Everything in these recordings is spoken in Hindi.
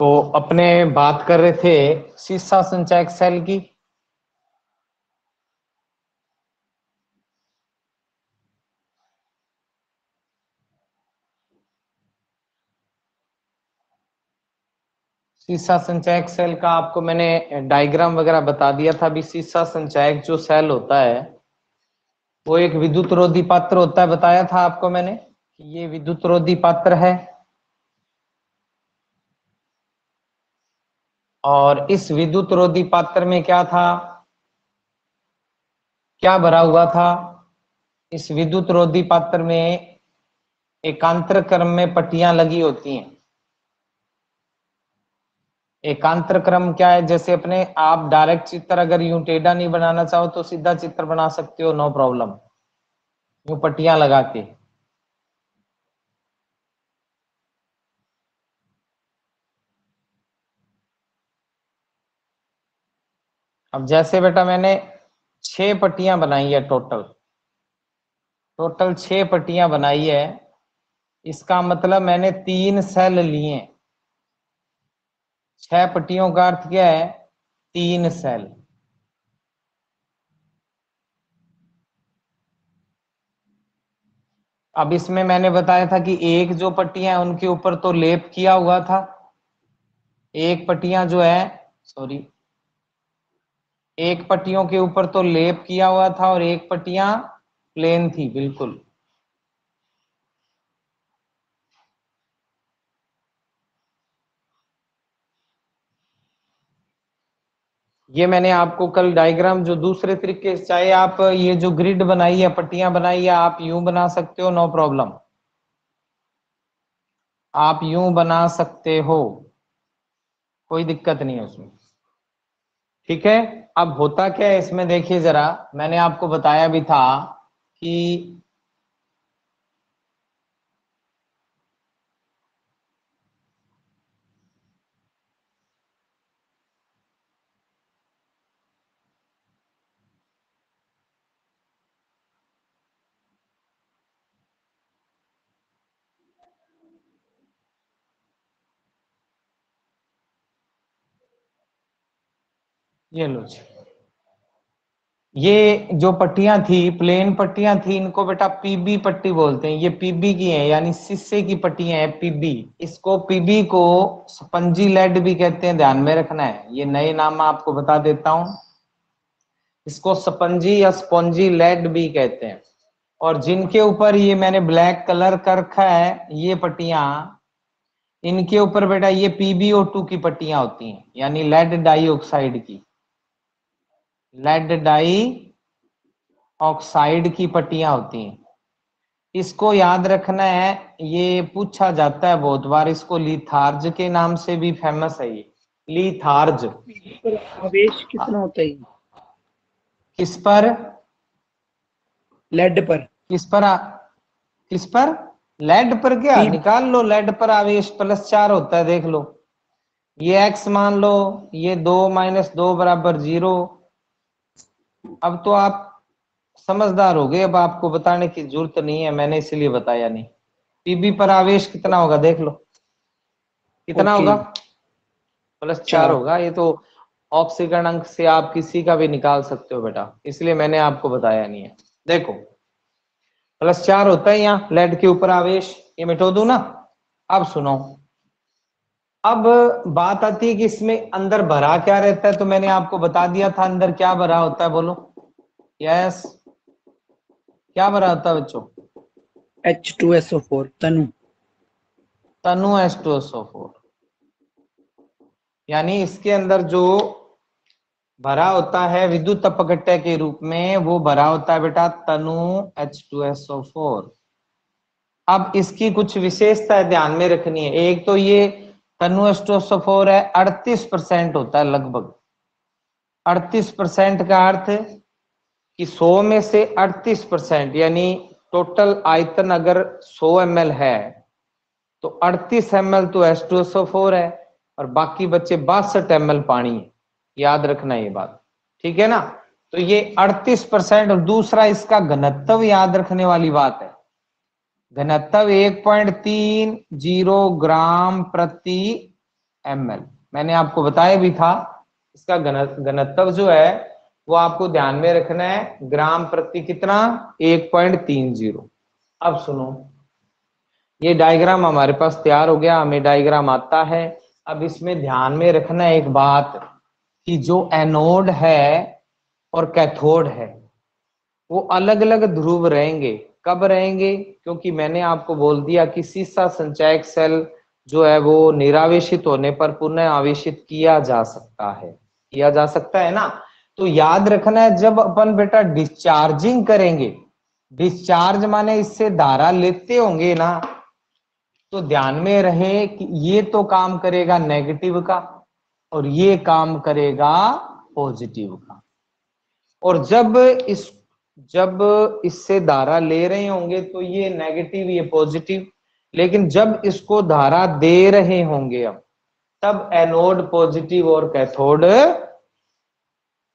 तो अपने बात कर रहे थे सीसा संचयक सेल की। सीसा संचयक सेल का आपको मैंने डायग्राम वगैरह बता दिया था। अभी सीसा संचयक जो सेल होता है वो एक विद्युत रोधी पात्र होता है, बताया था आपको मैंने कि ये विद्युत रोधी पात्र है। और इस विद्युत रोधी पात्र में क्या था, क्या भरा हुआ था? इस विद्युत रोधी पात्र में एकांतर क्रम में पट्टियां लगी होती हैं। एकांतर क्रम क्या है? जैसे अपने आप डायरेक्ट चित्र अगर यूं टेढ़ा नहीं बनाना चाहो तो सीधा चित्र बना सकते हो, नो प्रॉब्लम, यूं पट्टियां लगा के। अब जैसे बेटा मैंने 6 पट्टियां बनाई है, टोटल 6 पट्टियां बनाई है। इसका मतलब मैंने 3 सेल लिए। 6 पट्टियों का अर्थ क्या है? 3 सेल। अब इसमें मैंने बताया था कि एक जो पट्टियां हैं उनके ऊपर तो लेप किया हुआ था, एक पट्टियां जो है, सॉरी, एक पट्टियों के ऊपर तो लेप किया हुआ था और एक पट्टियां प्लेन थी बिल्कुल। ये मैंने आपको कल डायग्राम जो दूसरे तरीके से, चाहे आप ये जो ग्रिड बनाई है, पट्टियां बनाई है, आप यूं बना सकते हो, नो प्रॉब्लम, आप यूं बना सकते हो, कोई दिक्कत नहीं है उसमें। ठीक है। अब होता क्या है इसमें, देखिए जरा, मैंने आपको बताया भी था कि ये लो जी, ये जो पट्टियां थी, प्लेन पट्टियां थी, इनको बेटा पीबी पट्टी बोलते हैं। ये पीबी की है, यानी शीशे की पट्टियां हैं, पीबी। इसको पीबी को स्पंजी लेड भी कहते हैं, ध्यान में रखना है। ये नए नाम आपको बता देता हूं, इसको स्पंजी या स्पॉन्जी लेड भी कहते हैं। और जिनके ऊपर ये मैंने ब्लैक कलर कर रखा है, ये पट्टियां, इनके ऊपर बेटा ये PbO2 की पट्टियां होती हैं, यानी लेड डाई ऑक्साइड की, लेड डाई ऑक्साइड की पट्टियां होती हैं। इसको याद रखना है, ये पूछा जाता है बहुत बार। इसको लिथार्ज के नाम से भी फेमस है, ये लिथार्ज। पर आवेश कितना होता है? किस पर? लेड पर। किस पर किस पर? लेड पर क्या? पी निकाल लो, लेड पर आवेश +4 होता है, देख लो। ये x मान लो, ये 2 - 2 = 0। अब तो आप समझदार हो गए, अब आपको बताने की जरूरत नहीं है, मैंने इसलिए बताया नहीं। पीबी पर आवेश कितना होगा देख लो, कितना ओके। होगा? +4 4। होगा। ये तो ऑक्सीकरण अंक से आप किसी का भी निकाल सकते हो बेटा, इसलिए मैंने आपको बताया नहीं है। देखो +4 होता है यहाँ लेड के ऊपर आवेश, ये मिटो दूं ना। अब सुनो, अब बात आती है कि इसमें अंदर भरा क्या रहता है, तो मैंने आपको बता दिया था अंदर क्या भरा होता है, बोलो। यस, क्या भरा होता है बच्चों? H2SO4 तनु। तनु H2SO4, यानी इसके अंदर जो भरा होता है विद्युत अपघट्य के रूप में, वो भरा होता है बेटा तनु H2SO4। अब इसकी कुछ विशेषता ध्यान में रखनी है। एक तो ये तनु H2SO4 है, 38% होता है लगभग। 38% का अर्थ कि 100 में से 38%, यानी टोटल आयतन अगर 100 ml है तो 38 ml तो H2SO4 है और बाकी बच्चे 62 ml पानी है। याद रखना ये बात, ठीक है ना? तो ये 38%। और दूसरा इसका घनत्व याद रखने वाली बात है, घनत्व 1.30 ग्राम प्रति ml। मैंने आपको बताया भी था, इसका घनत्व जो है वो आपको ध्यान में रखना है, ग्राम प्रति कितना, 1.30। अब सुनो, ये डायग्राम हमारे पास तैयार हो गया, हमें डायग्राम आता है। अब इसमें ध्यान में रखना एक बात कि जो एनोड है और कैथोड है वो अलग अलग ध्रुव रहेंगे। कब रहेंगे? क्योंकि मैंने आपको बोल दिया कि सीसा संचयक सेल जो है वो निरावेशित होने पर पुनः आवेशित किया जा सकता है, किया जा सकता है ना। तो याद रखना है, जब अपन बेटा डिस्चार्जिंग करेंगे, डिस्चार्ज माने इससे धारा लेते होंगे ना, तो ध्यान में रहे कि ये तो काम करेगा नेगेटिव का और ये काम करेगा पॉजिटिव का। और जब इससे धारा ले रहे होंगे तो ये नेगेटिव ये पॉजिटिव, लेकिन जब इसको धारा दे रहे होंगे हम, तब एनोड पॉजिटिव और कैथोड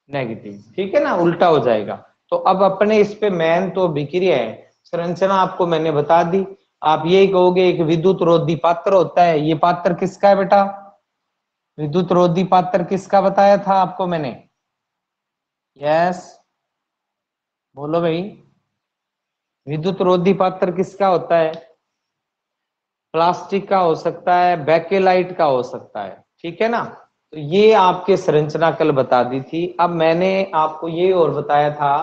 नेगेटिव। ठीक है ना, उल्टा हो जाएगा। तो अब अपने इस पे मेन तो अभिक्रिया है, संरचना आपको मैंने बता दी। आप यही कहोगे एक विद्युत रोधी पात्र होता है, ये पात्र किसका है बेटा? विद्युत रोधी पात्र किसका बताया था आपको मैंने? यस, बोलो भाई, विद्युत रोधी पात्र किसका होता है? प्लास्टिक का हो सकता है, बेकेलाइट का हो सकता है, ठीक है ना। तो ये आपके संरचना कल बता दी थी। अब मैंने आपको ये और बताया था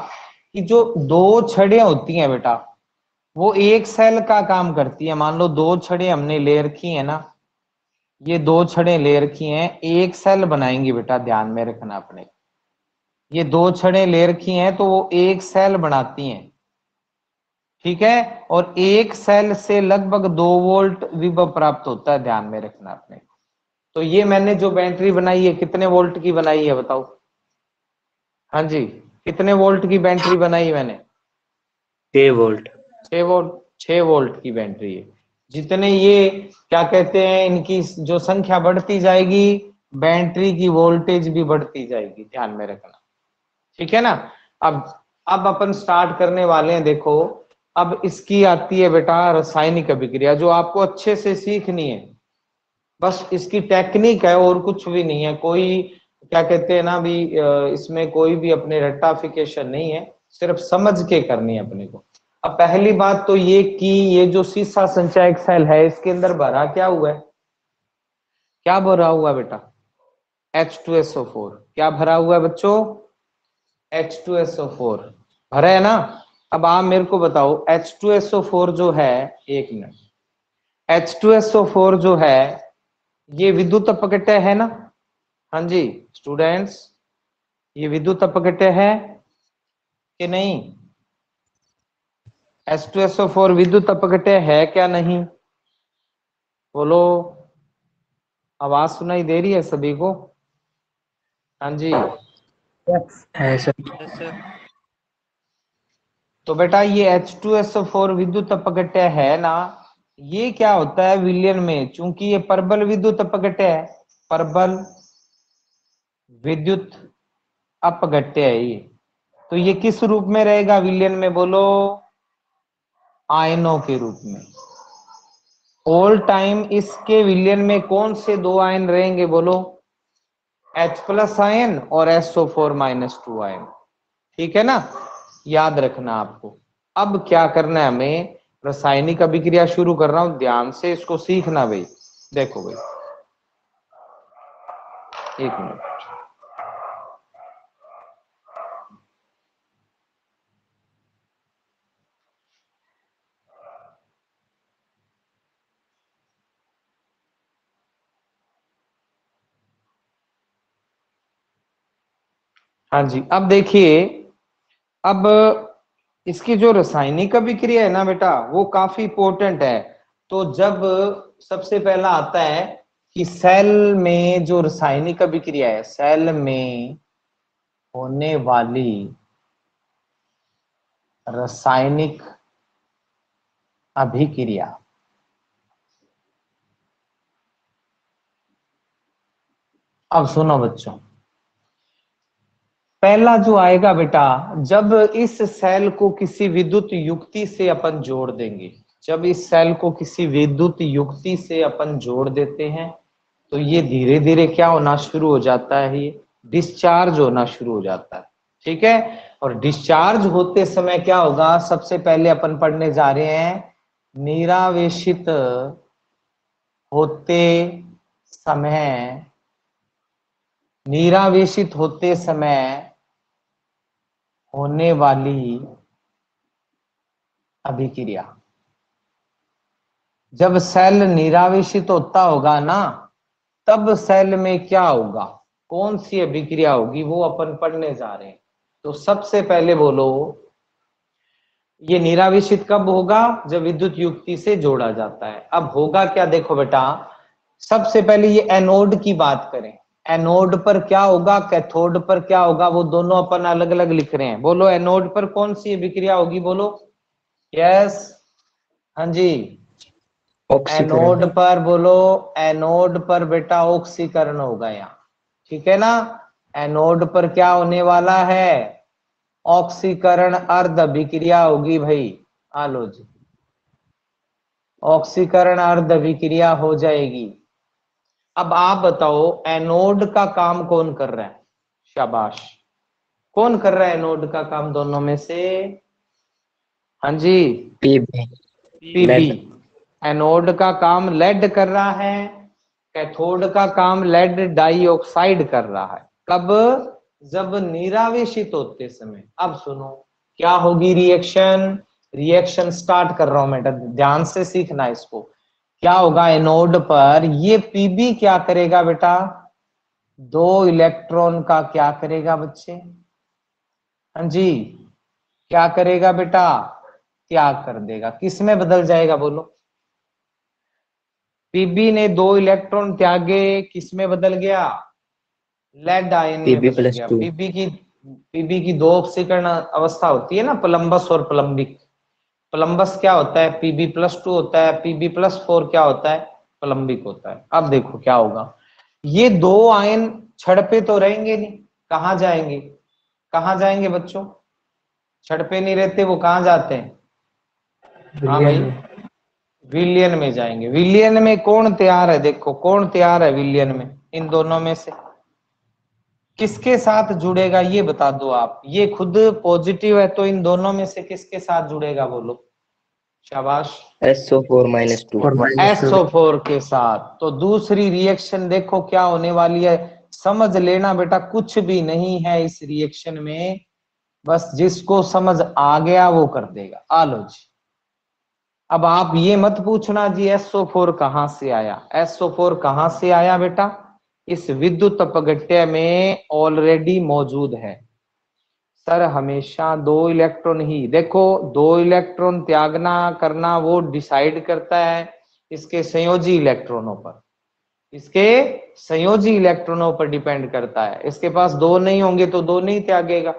कि जो दो छड़ें होती हैं बेटा, वो एक सेल का काम करती है। मान लो दो छड़ें हमने ले रखी है ना, ये दो छड़ें ले रखी हैं, एक सेल बनाएंगी बेटा, ध्यान में रखना अपने। ये दो छड़ें ले रखी हैं तो वो एक सेल बनाती हैं, ठीक है। और एक सेल से लगभग 2 वोल्ट विभव प्राप्त होता है, ध्यान में रखना अपने। तो ये मैंने जो बैटरी बनाई है कितने वोल्ट की बनाई है बताओ? हाँ जी, कितने वोल्ट की बैटरी बनाई है मैंने? 6 वोल्ट। 6 वोल्ट, 6 वोल्ट की बैटरी है। जितने ये क्या कहते हैं, इनकी जो संख्या बढ़ती जाएगी, बैटरी की वोल्टेज भी बढ़ती जाएगी, ध्यान में रखना, ठीक है ना। अब अपन स्टार्ट करने वाले हैं, देखो। अब इसकी आती है बेटा रासायनिक अभिक्रिया, जो आपको अच्छे से सीखनी है। बस इसकी टेक्निक है और कुछ भी नहीं है। कोई क्या कहते हैं ना भी, इसमें कोई भी अपने रट्टाफिकेशन नहीं है, सिर्फ समझ के करनी है अपने को। अब पहली बात तो ये कि ये जो सीसा संचयक सेल है, इसके अंदर भरा क्या हुआ है? क्या भरा हुआ है बेटा? H2SO4। क्या भरा हुआ है बच्चों? H2SO4 भरा है ना। अब आप मेरे को बताओ, H2SO4 जो है, एक मिनट, H2SO4 जो है ये विद्युत अपघट्य है ना? हाँ जी स्टूडेंट्स, ये विद्युत अपघट्य है कि नहीं? H2SO4 विद्युत अपघट्य है क्या नहीं? बोलो, आवाज सुनाई दे रही है सभी को? हाँ जी। है सर। तो बेटा ये H2SO4 विद्युत अपघट्य है ना। ये क्या होता है विलयन में, चूंकि ये परबल विद्युत अपघट्य है, परबल विद्युत अपघट्य है ये, तो ये किस रूप में रहेगा विलयन में? बोलो, आयनों के रूप में। ऑल टाइम इसके विलयन में कौन से दो आयन रहेंगे? बोलो, H+ आयन और SO4-2 आयन, ठीक है ना। याद रखना आपको। अब क्या करना है हमें, रासायनिक अभिक्रिया शुरू कर रहा हूं, ध्यान से इसको सीखना भाई। देखो भाई, एक मिनट। हाँ जी, अब देखिए, अब इसकी जो रासायनिक अभिक्रिया है ना बेटा, वो काफी इंपॉर्टेंट है। तो जब सबसे पहला आता है कि सेल में जो रासायनिक अभिक्रिया है, सेल में होने वाली रासायनिक अभिक्रिया, अब सुनो बच्चों, पहला जो आएगा बेटा, जब इस सेल को किसी विद्युत युक्ति से अपन जोड़ देंगे, जब इस सेल को किसी विद्युत युक्ति से अपन जोड़ देते हैं, तो ये धीरे धीरे क्या होना शुरू हो जाता है, ये डिस्चार्ज होना शुरू हो जाता है। ठीक है, और डिस्चार्ज होते समय क्या होगा, सबसे पहले अपन पढ़ने जा रहे हैं निरावेशित होते समय, निरावेशित होते समय होने वाली अभिक्रिया। जब सेल निरावेशित होता होगा ना, तब सेल में क्या होगा, कौन सी अभिक्रिया होगी, वो अपन पढ़ने जा रहे हैं। तो सबसे पहले बोलो, ये निरावेशित कब होगा, जब विद्युत युक्ति से जोड़ा जाता है। अब होगा क्या, देखो बेटा, सबसे पहले ये एनोड की बात करें, एनोड पर क्या होगा, कैथोड पर क्या होगा, वो दोनों अपन अलग अलग लिख रहे हैं। बोलो एनोड पर कौन सी अभिक्रिया होगी, बोलो। यस, हाँ जी, ऑक्सीकरण। एनोड पर बोलो, एनोड पर बेटा ऑक्सीकरण होगा यहाँ। ठीक है ना, एनोड पर क्या होने वाला है, ऑक्सीकरण अर्ध अभिक्रिया होगी भाई। आलो जी, ऑक्सीकरण अर्ध अभिक्रिया हो जाएगी। अब आप बताओ एनोड का काम कौन कर रहा है, शाबाश, कौन कर रहा है एनोड का काम दोनों में से, हाँ जी, पीबी। पीबी। लेड। एनोड का काम लेड कर रहा है, कैथोड का काम लेड डाइऑक्साइड कर रहा है। कब, जब निरावेशित होते समय। अब सुनो क्या होगी रिएक्शन, रिएक्शन स्टार्ट कर रहा हूं बेटा, ध्यान से सीखना इसको। क्या होगा एनोड पर, ये पीबी क्या करेगा बेटा, दो इलेक्ट्रॉन का क्या करेगा बच्चे, हाँ जी, क्या करेगा बेटा, त्याग कर देगा, किस में बदल जाएगा बोलो। पीबी ने दो इलेक्ट्रॉन त्यागे, किस में बदल गया, लेड आयन में पीबी बदल प्लस गया। टू। पीबी की दो ऑक्सीकरण अवस्था होती है ना, प्लम्बस और प्लम्बिक। प्लम्बस क्या होता है, Pb+2 होता है, Pb+4 क्या होता है, प्लम्बिक होता है। अब देखो क्या होगा, ये दो आयन छड़ पे तो रहेंगे नहीं, कहाँ जाएंगे, कहाँ जाएंगे बच्चों, छड़ पे नहीं रहते, वो कहाँ जाते हैं, हाँ विलियन भाई, में। विलियन में जाएंगे। विलियन में कौन तैयार है, देखो कौन तैयार है विलियन में, इन दोनों में से किसके साथ जुड़ेगा, ये बता दो आप। ये खुद पॉजिटिव है, तो इन दोनों में से किसके साथ जुड़ेगा बोलो, शाबाश, SO4-2। और माइनस टू। SO4 के साथ। तो दूसरी रिएक्शन देखो क्या होने वाली है, समझ लेना बेटा, कुछ भी नहीं है इस रिएक्शन में, बस जिसको समझ आ गया वो कर देगा। आलो जी, अब आप ये मत पूछना जी SO4 कहां से आया, SO4 कहां से आया बेटा, इस विद्युत अपघट्य में ऑलरेडी मौजूद है। सर हमेशा दो इलेक्ट्रॉन ही, देखो दो इलेक्ट्रॉन त्यागना करना वो डिसाइड करता है इसके संयोजी इलेक्ट्रॉनों पर, इसके संयोजी इलेक्ट्रॉनों पर डिपेंड करता है। इसके पास दो नहीं होंगे तो दो नहीं त्यागेगा।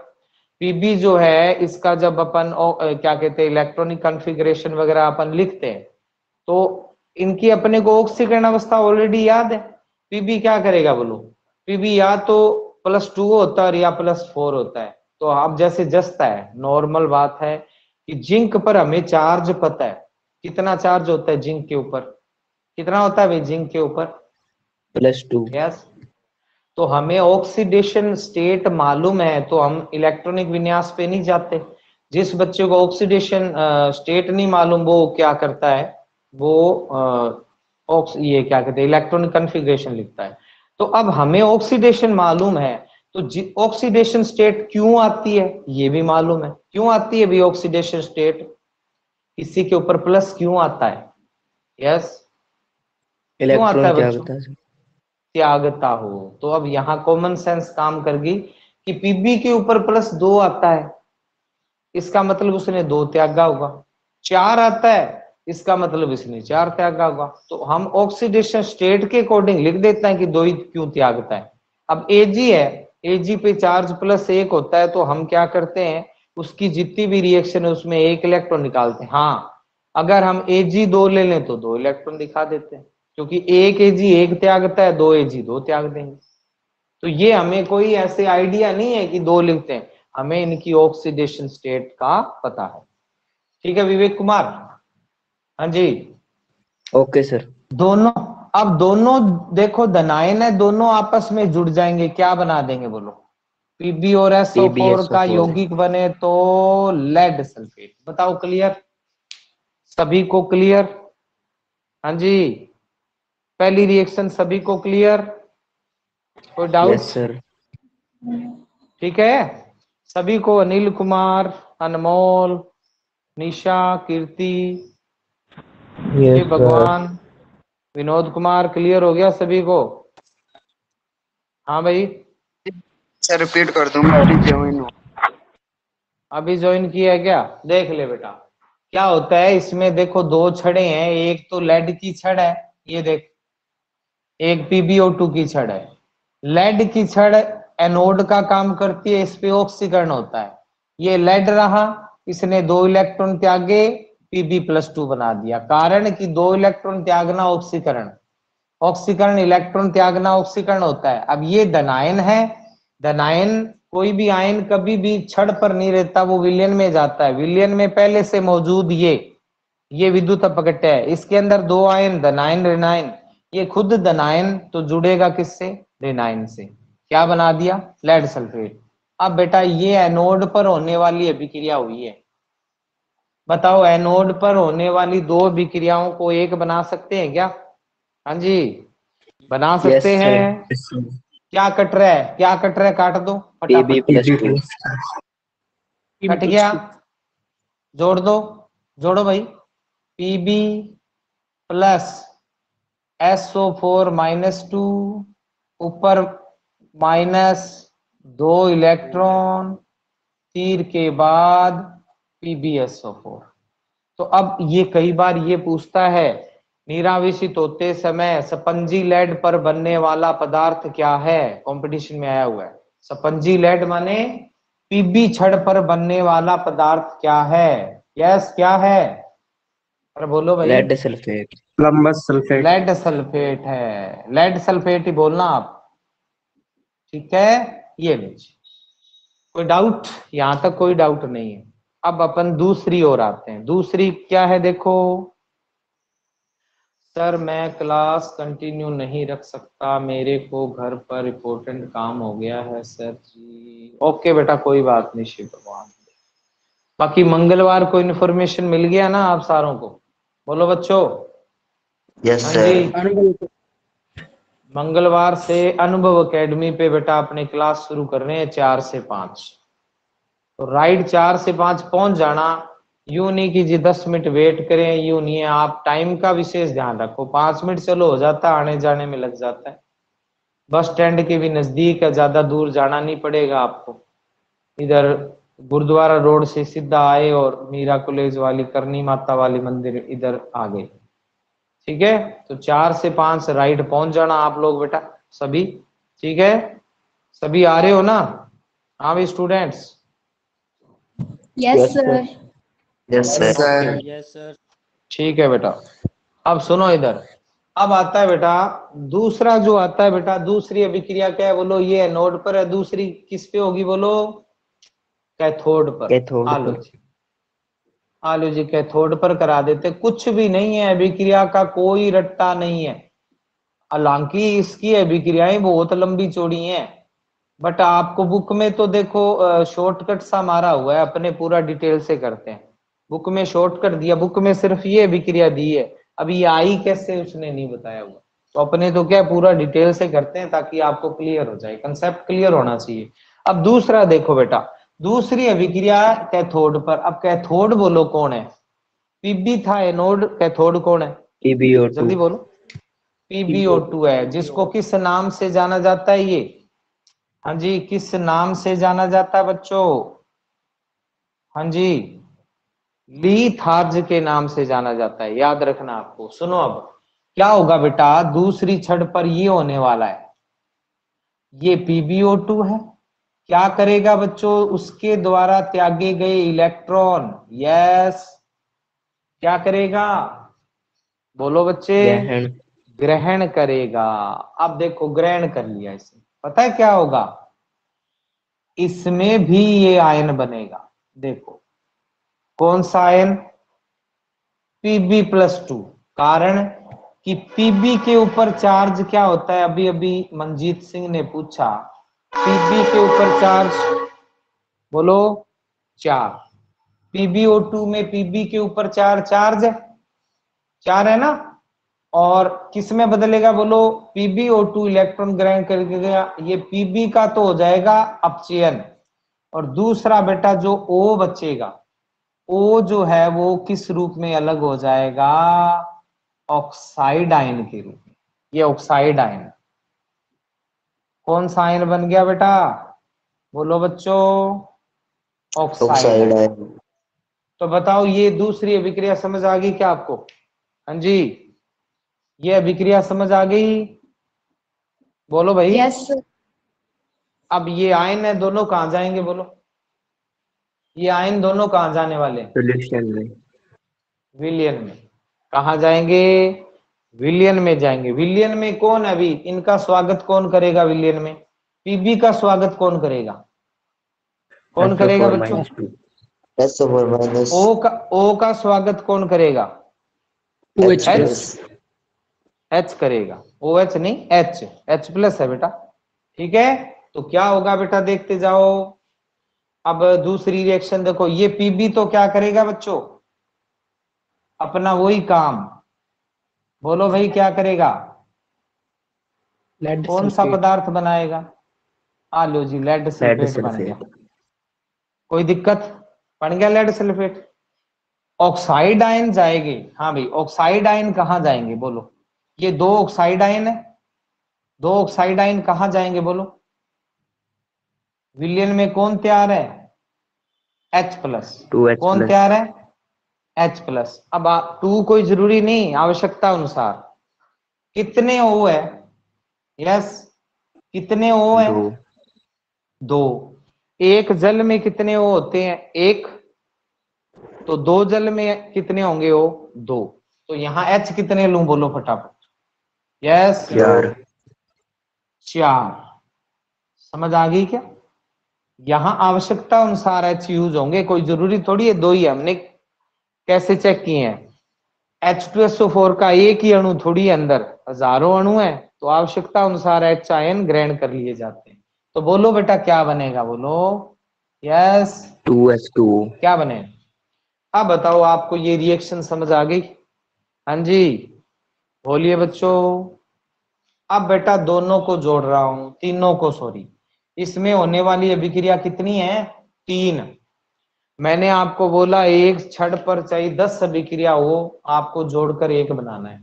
पीबी जो है इसका जब अपन क्या कहते हैं इलेक्ट्रॉनिक कॉन्फ़िगरेशन वगैरह अपन लिखते हैं, तो इनकी अपने को ऑक्सीकरण अवस्था ऑलरेडी याद है। पीबी क्या करेगा बोलो, पीबी या तो +2 होता है और या +4 होता है। तो आप जैसे जसता है, नॉर्मल बात है कि जिंक पर हमें चार्ज पता है, कितना चार्ज होता है जिंक के ऊपर, कितना होता है भाई जिंक के ऊपर, +2। यस। तो हमें ऑक्सीडेशन स्टेट मालूम है, तो हम इलेक्ट्रॉनिक विन्यास पे नहीं जाते। जिस बच्चे को ऑक्सीडेशन स्टेट नहीं मालूम, वो क्या करता है, वो ये क्या कहते हैं इलेक्ट्रॉनिक कॉन्फ़िगरेशन लिखता है। तो अब हमें ऑक्सीडेशन मालूम है, तो ऑक्सीडेशन स्टेट क्यों आती है ये भी मालूम है, क्यों आती है भी ऑक्सीडेशन स्टेट, किसी के ऊपर प्लस क्यों आता है, यस, क्यों आता इलेक्ट्रॉन है बच्चों, त्यागता है। त्यागता हो। तो अब यहाँ कॉमन सेंस काम कर गई कि पीबी के ऊपर +2 आता है, इसका मतलब उसने दो त्यागा होगा। 4 आता है, इसका मतलब इसने 4 त्यागा होगा। तो हम ऑक्सीडेशन स्टेट के अकॉर्डिंग लिख देते हैं कि दो ही क्यों त्यागता है। अब एजी है, एजी पे चार्ज +1 होता है, तो हम क्या करते हैं, उसकी जितनी भी रिएक्शन है उसमें एक इलेक्ट्रॉन निकालते हैं। हाँ, अगर हम एजी 2 ले लें तो दो इलेक्ट्रॉन दिखा देते हैं, क्योंकि एक एजी एक त्यागता है, दो एजी दो त्याग देंगे। तो ये हमें कोई ऐसे आइडिया नहीं है कि दो लिखते हैं, हमें इनकी ऑक्सीडेशन स्टेट का पता है। ठीक है विवेक कुमार, हाँ जी, ओके सर। दोनों अब दोनों देखो धनायन है, दोनों आपस में जुड़ जाएंगे, क्या बना देंगे बोलो? पीबी और SO4 का PbSO4 यौगिक बने तो लेड सल्फेट। बताओ क्लियर? सभी को क्लियर? हाँ जी, पहली रिएक्शन सभी को क्लियर? कोई डाउट? Yes sir. ठीक है, सभी को, अनिल कुमार, अनमोल, निशा, कीर्ति, ये यस सर। भगवान, विनोद कुमार, क्लियर हो गया सभी को? हाँ भाई, सर रिपीट कर दूंगा, अभी ज्वाइन हूँ। अभी ज्वाइन किया है क्या? देख ले बेटा, क्या होता है इसमें, देखो दो छड़ें हैं, एक तो लेड की छड़ है, ये देख, एक PbO2 की छड़ है। लेड की छड़ एनोड का काम करती है, इस पे ऑक्सीकरण होता है। ये लेड रहा, इसने 2 इलेक्ट्रॉन त्यागे, Pb+2 बना दिया। कारण कि 2 इलेक्ट्रॉन त्यागना ऑक्सीकरण, ऑक्सीकरण इलेक्ट्रॉन त्यागना ऑक्सीकरण होता है। अब ये धनायन है, धनायन कोई भी आयन कभी भी छड़ पर नहीं रहता, वो विलयन में जाता है। विलयन में पहले से मौजूद ये विद्युत अपघट्य है, इसके अंदर 2 आयन धनायन ऋणायन, ये खुद धनायन तो जुड़ेगा किससे? ऋणायन से। क्या बना दिया? Lead sulphate. अब बेटा ये एनोड पर होने वाली अभिक्रिया हुई है, बताओ एनोड पर होने वाली 2 अभिक्रियाओं को एक बना सकते हैं क्या? हाँ जी, बना यस सकते सर। हैं। क्या कट रहा है, क्या कट रहा है? काट दो फटाफट। Pb+2। कट गया, जोड़ दो, जोड़ो भाई। Pb प्लस SO4-2, ऊपर माइनस 2 इलेक्ट्रॉन, तीर के बाद PbSO4। तो अब ये कई बार ये पूछता है, निरावेशित होते समय स्पंजी लेड पर बनने वाला पदार्थ क्या है? कंपटीशन में आया हुआ है। स्पंजी लेड माने पीबी छड़ पर बनने वाला पदार्थ क्या है? यस, क्या है? अरे बोलो भाई। Lead sulphate. Plumbus sulphate. Lead sulphate है, लेड सल्फेट ही बोलना आप, ठीक है? ये लीजिए, कोई डाउट? यहां तक कोई डाउट नहीं है। अब अपन दूसरी ओर आते हैं। दूसरी क्या है देखो, सर मैं क्लास कंटिन्यू नहीं रख सकता, मेरे को घर पर इम्पोर्टेंट काम हो गया है सर जी। ओके बेटा, कोई बात नहीं, शिव भगवान। बाकी मंगलवार को इन्फॉर्मेशन मिल गया ना आप सारों को? बोलो बच्चों। यस हाँ सर। जी, मंगलवार से अनुभव एकेडमी पे बेटा अपने क्लास शुरू कर रहे हैं 4 से 5। तो राइट 4 से 5 पहुंच जाना। यूं नहीं कि जी 10 मिनट वेट करें, यूं नहीं है। आप टाइम का विशेष ध्यान रखो, 5 मिनट चलो हो जाता है, आने जाने में लग जाता है। बस स्टैंड के भी नजदीक है, ज्यादा दूर जाना नहीं पड़ेगा आपको। इधर गुरुद्वारा रोड से सीधा आए और मीरा कॉलेज वाली करनी माता वाली मंदिर इधर आ गए, ठीक है? तो 4 से 5 राइट पहुंच जाना आप लोग बेटा सभी, ठीक है? सभी आ रहे हो ना? हाँ भाई students. Yes yes sir. Sir. Yes yes sir. Sir. Yes sir. ठीक है बेटा, अब सुनो इधर। अब आता है बेटा दूसरा, जो आता है बेटा दूसरी अभिक्रिया क्या है बोलो? ये एनोड पर है, दूसरी किस पे होगी बोलो? कैथोड पर। कैथोड आलो पर। जी, आलो जी, कैथोड पर करा देते। कुछ भी नहीं है, अभिक्रिया का कोई रट्टा नहीं है। हालांकि इसकी अभिक्रियाएं बहुत लंबी चौड़ी हैं, बट आपको बुक में तो देखो शॉर्टकट सा मारा हुआ है, अपने पूरा डिटेल से करते हैं। बुक में शॉर्टकट दिया, बुक में सिर्फ ये अभिक्रिया दी है, अभी ये आई कैसे उसने नहीं बताया हुआ। तो अपने तो क्या पूरा डिटेल से करते हैं ताकि आपको क्लियर हो जाए, कंसेप्ट क्लियर होना चाहिए। अब दूसरा देखो बेटा, दूसरी अभिक्रिया कैथोड पर। अब कैथोड बोलो कौन है? पीबी था एनोड, कैथोड कौन है? PbO2। जल्दी बोलो। PbO2 है, जिसको किस नाम से जाना जाता है ये? हाँ जी, किस नाम से जाना जाता है बच्चों? हाँ जी, लीथार्ज के नाम से जाना जाता है, याद रखना आपको। सुनो अब क्या होगा बेटा, दूसरी छड़ पर ये होने वाला है, ये PbO2 है। क्या करेगा बच्चों? उसके द्वारा त्यागे गए इलेक्ट्रॉन, यस, क्या करेगा बोलो बच्चे? ग्रहण। ग्रहण करेगा। अब देखो ग्रहण कर लिया इसने, पता है क्या होगा? इसमें भी ये आयन बनेगा। देखो कौन सा आयन? Pb+2। कारण कि पीबी के ऊपर चार्ज क्या होता है। अभी अभी मनजीत सिंह ने पूछा, पीबी के ऊपर चार्ज बोलो 4। PbO2 में पीबी के ऊपर चार्ज 4 है ना। और किस में बदलेगा बोलो, PbO2 इलेक्ट्रॉन ग्रहण करके गया, ये पीबी का तो हो जाएगा अपचयन। और दूसरा बेटा जो O बचेगा, O जो है वो किस रूप में अलग हो जाएगा, ऑक्साइड आयन के रूप में। ये ऑक्साइड आयन कौन सा आयन बन गया बेटा, बोलो बच्चों, ऑक्साइड ऑक्साइड आयन। है। तो बताओ ये दूसरी अभिक्रिया समझ आ गई क्या आपको? हाँ जी, ये अभिक्रिया समझ आ गई, बोलो भाई। Yes, sir. अब ये आयन है, दोनों कहां जाएंगे बोलो, ये आयन दोनों कहां जाने वाले हैं? सोल्यूशन में। विलियन में। कहा जाएंगे? विलियन में जाएंगे। विलियन में कौन है अभी, इनका स्वागत कौन करेगा विलियन में? पीबी का स्वागत कौन करेगा? कौन करेगा SO4 बच्चों? -2 SO4 माइनस ओ का स्वागत कौन करेगा? H H plus. H करेगा, OH नहीं, H प्लस है बेटा। ठीक है, तो क्या होगा बेटा देखते जाओ। अब दूसरी रिएक्शन देखो, ये पीबी तो क्या करेगा बच्चों, अपना वही काम, बोलो भाई क्या करेगा, लेड कौन सा सल्फेट। पदार्थ बनाएगा? आ लो जी, लेड लेड सल्फेट बन गया। सल्फेट। कोई दिक्कत? बन गया लेड सल्फेट। ऑक्साइड आयन जाएंगे, हाँ भाई ऑक्साइड आयन कहाँ जाएंगे बोलो, ये दो ऑक्साइड आयन है, दो ऑक्साइड आयन कहाँ जाएंगे बोलो, विलियन में कौन तैयार है? H plus. 2H कौन प्लस। तैयार है? H plus. अब 2 कोई जरूरी नहीं, आवश्यकता अनुसार। कितने O है? यस, कितने O है? 2 दो। एक जल में कितने O होते हैं? एक। तो दो जल में कितने होंगे O? दो। तो यहां H कितने लूं बोलो फटाफट? यस, 4 4। समझ आ गई क्या? यहां आवश्यकता अनुसार H यूज होंगे, कोई जरूरी थोड़ी है दो ही है। हमने कैसे चेक किए हैं, H2SO4 का एक ही अणु थोड़ी है, अंदर हजारों अणु है, तो आवश्यकता अनुसार H आयन ग्रहण कर लिए जाते हैं। तो बोलो बेटा क्या बनेगा बोलो, यस 2H2 क्या बनेगा? अब बताओ आपको ये रिएक्शन समझ आ गई? हाँ जी, बोलिए बच्चों। अब बेटा दोनों को जोड़ रहा हूं, तीनों को, सॉरी, इसमें होने वाली अभिक्रिया कितनी है? 3। मैंने आपको बोला एक छड़ पर चाहिए 10 अभिक्रिया हो, आपको जोड़कर एक बनाना है।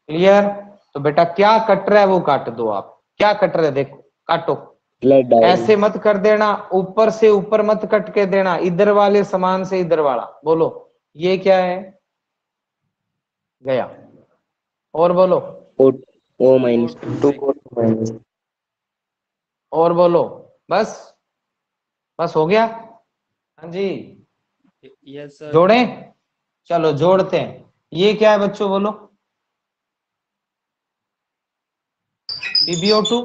क्लियर? तो बेटा क्या कट रहा है वो काट दो आप, क्या कट रहा है देखो, काटो। लेड ऐसे आयन। मत कर देना, ऊपर से ऊपर मत कट के देना, इधर वाले समान से इधर वाला। बोलो ये क्या है? गया। और बोलो, O माइनस 2 माइनस। और बोलो, बस, बस हो गया। हाँ जी, यस सर। जोड़ें, चलो जोड़ते हैं। ये क्या है बच्चों बोलो, PbO2।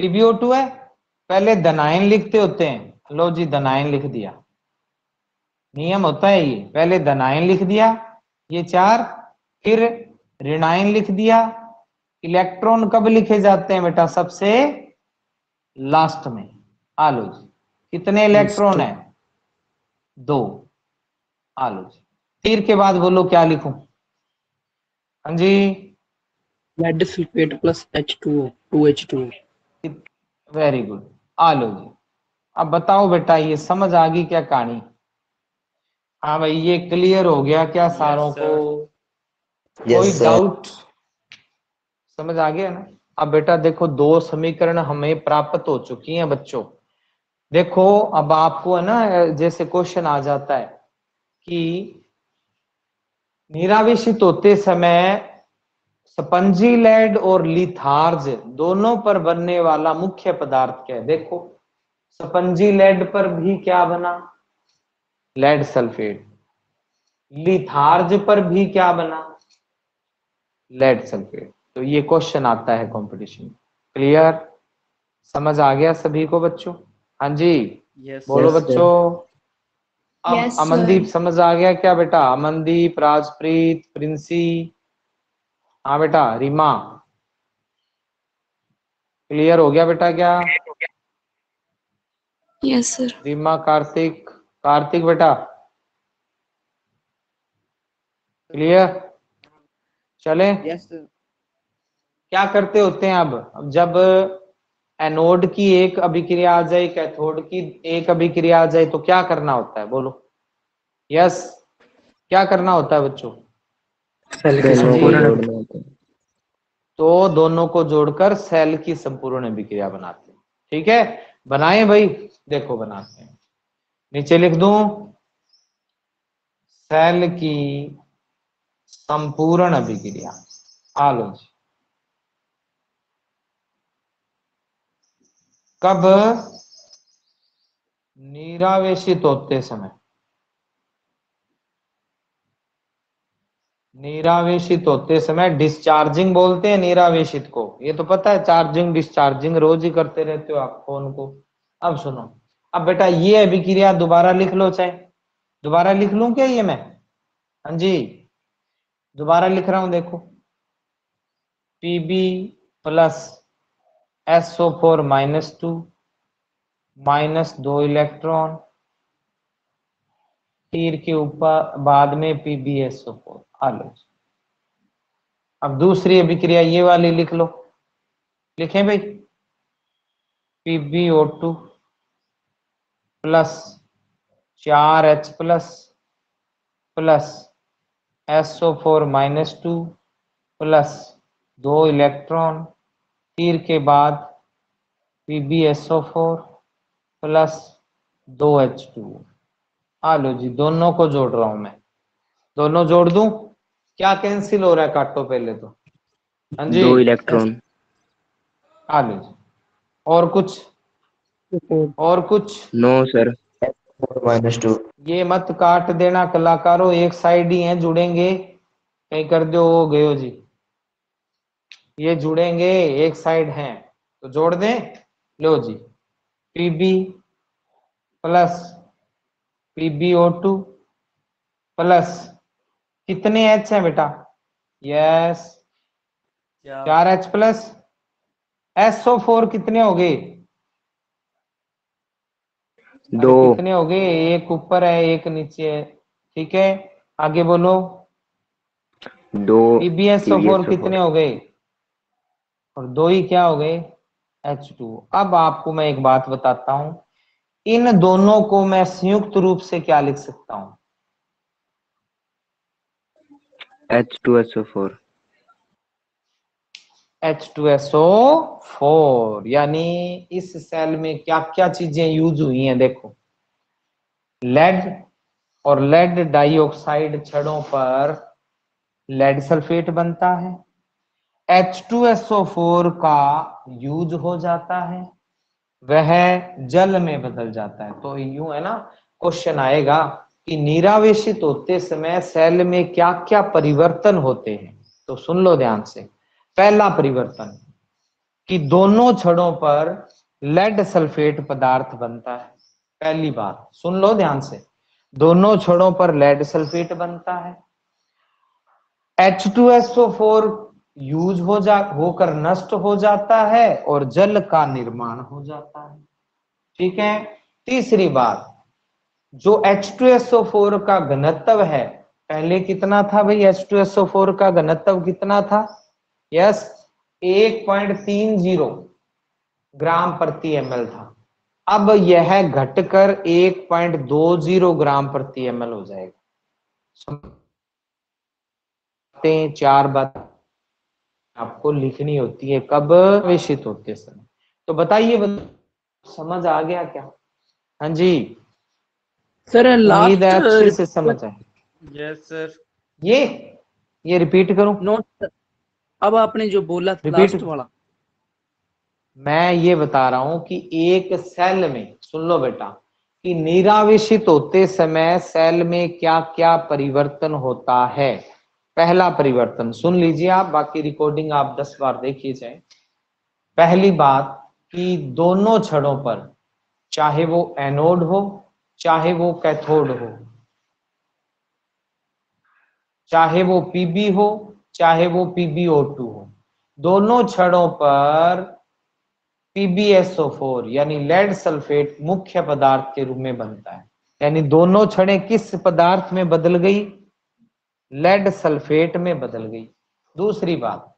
PbO2 है, पहले धनायन लिखते होते हैं, लो जी धनायन लिख दिया, नियम होता है ये, पहले धनायन लिख दिया ये 4, फिर ऋणायन लिख दिया। इलेक्ट्रॉन कब लिखे जाते हैं बेटा? सबसे लास्ट में। आ लो जी, कितने इलेक्ट्रॉन है? 2। आ लो जी, तीर के बाद बोलो क्या लिखूं? हाँ जी, lead sulphate plus H2O 2H2O। Very good. आ लो जी, अब बताओ बेटा ये समझ आ गई क्या कहानी? हाँ भाई ये क्लियर हो गया क्या सारों को? कोई यस सर। डाउट? समझ आ गया ना? अब बेटा देखो दो समीकरण हमें प्राप्त हो चुकी हैं बच्चों। देखो अब आपको है ना, जैसे क्वेश्चन आ जाता है कि निरावेशित होते समय स्पंजी लेड और लिथार्ज दोनों पर बनने वाला मुख्य पदार्थ क्या है? देखो स्पंजी लेड पर भी क्या बना? Lead sulphate. लिथार्ज पर भी क्या बना? Lead sulphate. तो ये क्वेश्चन आता है कंपटीशन। क्लियर? समझ आ गया सभी को बच्चों? हाँ जी, बोलो यस सर। बच्चों। अब Yes, अमनदीप sir. समझ आ गया क्या बेटा? अमनदीप, राजप्रीत, प्रिंसी, हाँ बेटा रीमा, क्लियर हो गया बेटा क्या? Yes sir. रीमा, कार्तिक, कार्तिक बेटा क्लियर? चले? Yes sir. क्या करते होते हैं अब जब एनोड की एक अभिक्रिया आ जाए, कैथोड की एक अभिक्रिया आ जाए, तो क्या करना होता है बोलो? यस, क्या करना होता है बच्चों? सेल की हाँ दोनों जी, को संपूर्ण जोड़ना होता है। तो दोनों को जोड़कर सेल की संपूर्ण अभिक्रिया बनाते हैं। ठीक है, बनाए भाई, देखो बनाते हैं। नीचे लिख दूं, सेल की संपूर्ण अभिक्रिया। आ लो जी। कब? निरावेशित होते समय। निरावेशित होते समय डिस्चार्जिंग बोलते हैं निरावेशित को, ये तो पता है, चार्जिंग डिस्चार्जिंग रोज ही करते रहते हो आप फोन को। अब सुनो, अब बेटा ये अभिक्रिया दोबारा लिख लो, चाहे दोबारा लिख लूं क्या ये मैं? हाँ जी, दोबारा लिख रहा हूं, देखो। Pb प्लस SO4 -2 -2 इलेक्ट्रॉन, तीर के ऊपर बाद में PbSO4। आ लो, अब दूसरी अभिक्रिया ये वाली लिख लो, लिखें भाई? PbO2 plus 4H plus plus SO4 -2 plus 2 electron, तीर के बाद PbSO4 प्लस 2H2। आ लो जी, दोनों को जोड़ रहा हूं मैं, दोनों जोड़ दूं? क्या कैंसिल हो रहा है, काटो पहले तो। हाँ जी, 2 इलेक्ट्रॉन। आ लो जी। और कुछ? और कुछ? No sir. -2 ये मत काट देना कलाकारों, एक साइड ही है, जुड़ेंगे, कहीं कर दो वो गयो जी, ये जुड़ेंगे, एक साइड हैं तो जोड़ दें। लो जी, Pb प्लस PbO2 प्लस कितने H हैं बेटा? यस, 4H प्लस SO4 कितने हो गए? अरे 2। कितने हो गए? एक ऊपर है एक नीचे है, ठीक है, आगे बोलो। 2 PbSO4 कितने PbSO4। हो गए? और दो ही क्या हो गए? H2। अब आपको मैं एक बात बताता हूं, इन दोनों को मैं संयुक्त रूप से क्या लिख सकता हूं? H2SO4। H2SO4। यानी इस सेल में क्या क्या चीजें यूज हुई हैं, देखो। लेड और लेड डाइऑक्साइड छड़ों पर लेड सल्फेट बनता है, H2SO4 का यूज हो जाता है, वह जल में बदल जाता है। तो यूं है ना, क्वेश्चन आएगा कि निरावेशित होते समय सेल में क्या क्या परिवर्तन होते हैं, तो सुन लो ध्यान से। पहला परिवर्तन कि दोनों छड़ों पर लेड सल्फेट पदार्थ बनता है। पहली बात सुन लो ध्यान से, दोनों छड़ों पर लेड सल्फेट बनता है, H2SO4 यूज होकर नष्ट हो जाता है और जल का निर्माण हो जाता है। ठीक है, तीसरी बात, जो H2SO4 का घनत्व है, पहले कितना था भाई? H2SO4 का घनत्व कितना था? यस, 1.30 ग्राम प्रति ml था। अब यह घटकर 1.20 ग्राम प्रति ml हो जाएगा। चार बात आपको लिखनी होती है कब? विषित होते समय। तो बताइए, समझ आ गया क्या? हाँ जी, सर उम्मीद है लास्ट अच्छे से समझ आए। Yes sir. ये रिपीट करूं? नोट। अब आपने जो बोला था रिपीट, लास्ट वाला। मैं ये बता रहा हूं कि एक सेल में, सुन लो बेटा, कि निरावेशित होते समय सेल में क्या क्या परिवर्तन होता है। पहला परिवर्तन सुन लीजिए आप, बाकी रिकॉर्डिंग आप 10 बार देखिए जाए। पहली बात कि दोनों छड़ों पर, चाहे वो एनोड हो चाहे वो कैथोड हो, चाहे वो पीबी हो चाहे वो PbO2 हो, दोनों छड़ों पर PbSO4 यानी लेड सल्फेट मुख्य पदार्थ के रूप में बनता है। यानी दोनों छड़ें किस पदार्थ में बदल गई? लेड सल्फेट में बदल गई। दूसरी बात,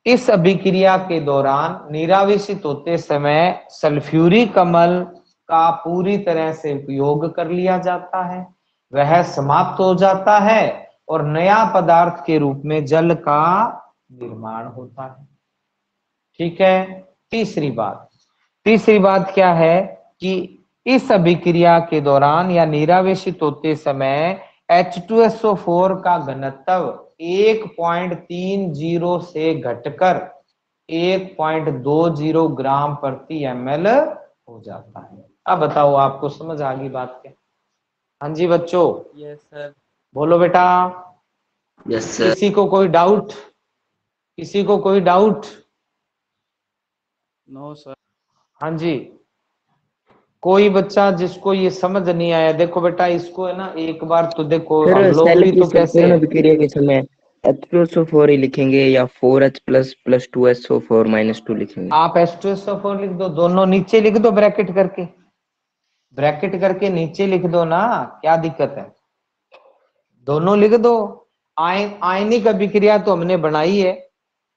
इस अभिक्रिया के दौरान निरावेशित होते समय सल्फ्यूरिक अम्ल का पूरी तरह से उपयोग कर लिया जाता है, वह समाप्त हो जाता है और नया पदार्थ के रूप में जल का निर्माण होता है। ठीक है। तीसरी बात क्या है कि इस अभिक्रिया के दौरान या निरावेशित होते समय H2SO4 का घनत्व 1.30 से घटकर 1.20 ग्राम प्रति ml हो जाता है। अब बताओ, आपको समझ आ गई बात क्या? हाँ जी बच्चों, यस सर। बोलो बेटा। Yes sir. किसी को कोई डाउट? No sir. हाँ जी, कोई बच्चा जिसको ये समझ नहीं आया, देखो बेटा इसको है ना, एक बार तो देखो, हम सर लोग सेल भी की तो कैसे संपूर्ण अभिक्रिया के समय H2SO4 ही लिखेंगे या 4H प्लस 2SO4 माइनस 2 लिखेंगे? आप H2SO4 लिख दो, दोनों नीचे लिख दो, ब्रैकेट करके नीचे लिख दो ना, क्या दिक्कत है? दोनों लिख दो। आयनिक अभिक्रिया तो हमने बनाई है,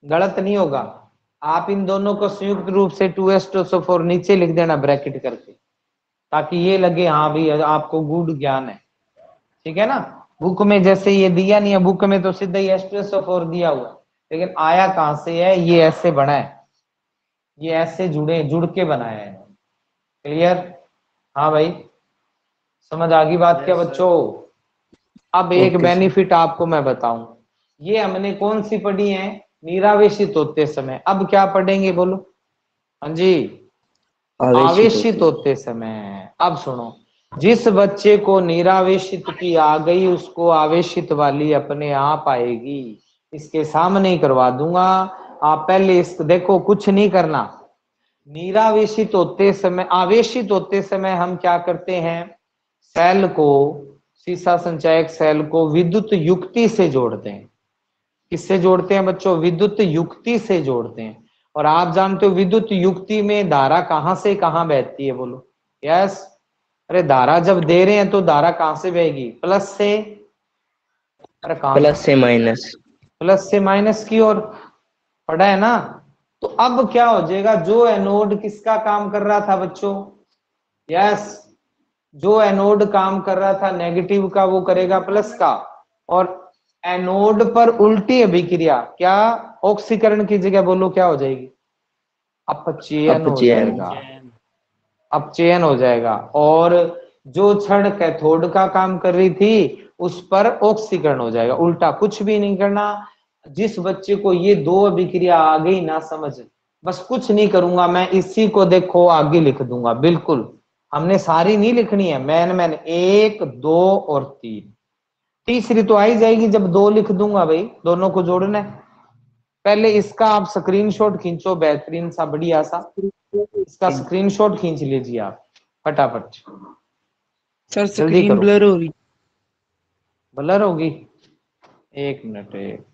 गलत नहीं होगा। आप इन दोनों को संयुक्त रूप से 2H2SO4 नीचे लिख देना ब्रैकेट करके, ताकि ये लगे हाँ भी आपको गूढ़ ज्ञान है। ठीक है ना? बुक में जैसे ये दिया नहीं है, बुक में तो सीधा ही H2SO4 दिया हुआ, लेकिन आया कहां से है? ये ऐसे बना है, ये ऐसे जुड़ के बनाया है। क्लियर? हाँ भाई, समझ आ गई बात क्या Yes, sir. बच्चों? अब एक ओके सर। बेनिफिट आपको मैं बताऊं, ये हमने कौन सी पढ़ी है? निरावेशित होते समय। अब क्या पढ़ेंगे बोलो? हाँ जी, आवेशित होते समय। अब सुनो, जिस बच्चे को निरावेशित की आ गई उसको आवेशित वाली अपने आप आएगी। इसके सामने ही करवा दूंगा। आप पहले इस देखो, कुछ नहीं करना। निरावेशित होते समय, आवेशित होते समय हम क्या करते हैं? सेल को, सीसा संचायक सेल को विद्युत युक्ति से जोड़ते हैं। किससे जोड़ते हैं बच्चों? विद्युत युक्ति से जोड़ते हैं। और आप जानते हो विद्युत युक्ति में धारा कहां से कहां बहती है? बोलो। यस। अरे धारा जब दे रहे हैं तो धारा कहां से बहेगी? प्लस से। अरे कहां से? प्लस से माइनस। प्लस से माइनस की ओर। पढ़ा है ना? तो अब क्या हो जाएगा? जो एनोड किसका काम कर रहा था बच्चों? यस, जो एनोड काम कर रहा था नेगेटिव का, वो करेगा प्लस का। और एनोड पर उल्टी अभिक्रिया, क्या? ऑक्सीकरण की जगह बोलो क्या हो जाएगी? अपचयन हो अपचयन। जाएगा। अपचयन हो जाएगा। और जो छड़ कैथोड का काम कर रही थी उस पर ऑक्सीकरण हो जाएगा। उल्टा, कुछ भी नहीं करना। जिस बच्चे को ये दो अभिक्रिया आ गई ना समझ, बस कुछ नहीं करूंगा मैं, इसी को देखो आगे लिख दूंगा। बिल्कुल, हमने सारी नहीं लिखनी है, मैन 1 2 और 3। तीसरी तो आ ही जाएगी जब 2 लिख दूंगा भाई, दोनों को जोड़ना है। पहले इसका आप स्क्रीनशॉट खींचो, बेहतरीन सा, बढ़िया सा। इसका स्क्रीनशॉट खींच लीजिए आप फटाफट। सर जल्दी स्क्रीन करो। ब्लर हो रही। ब्लर होगी? एक मिनट।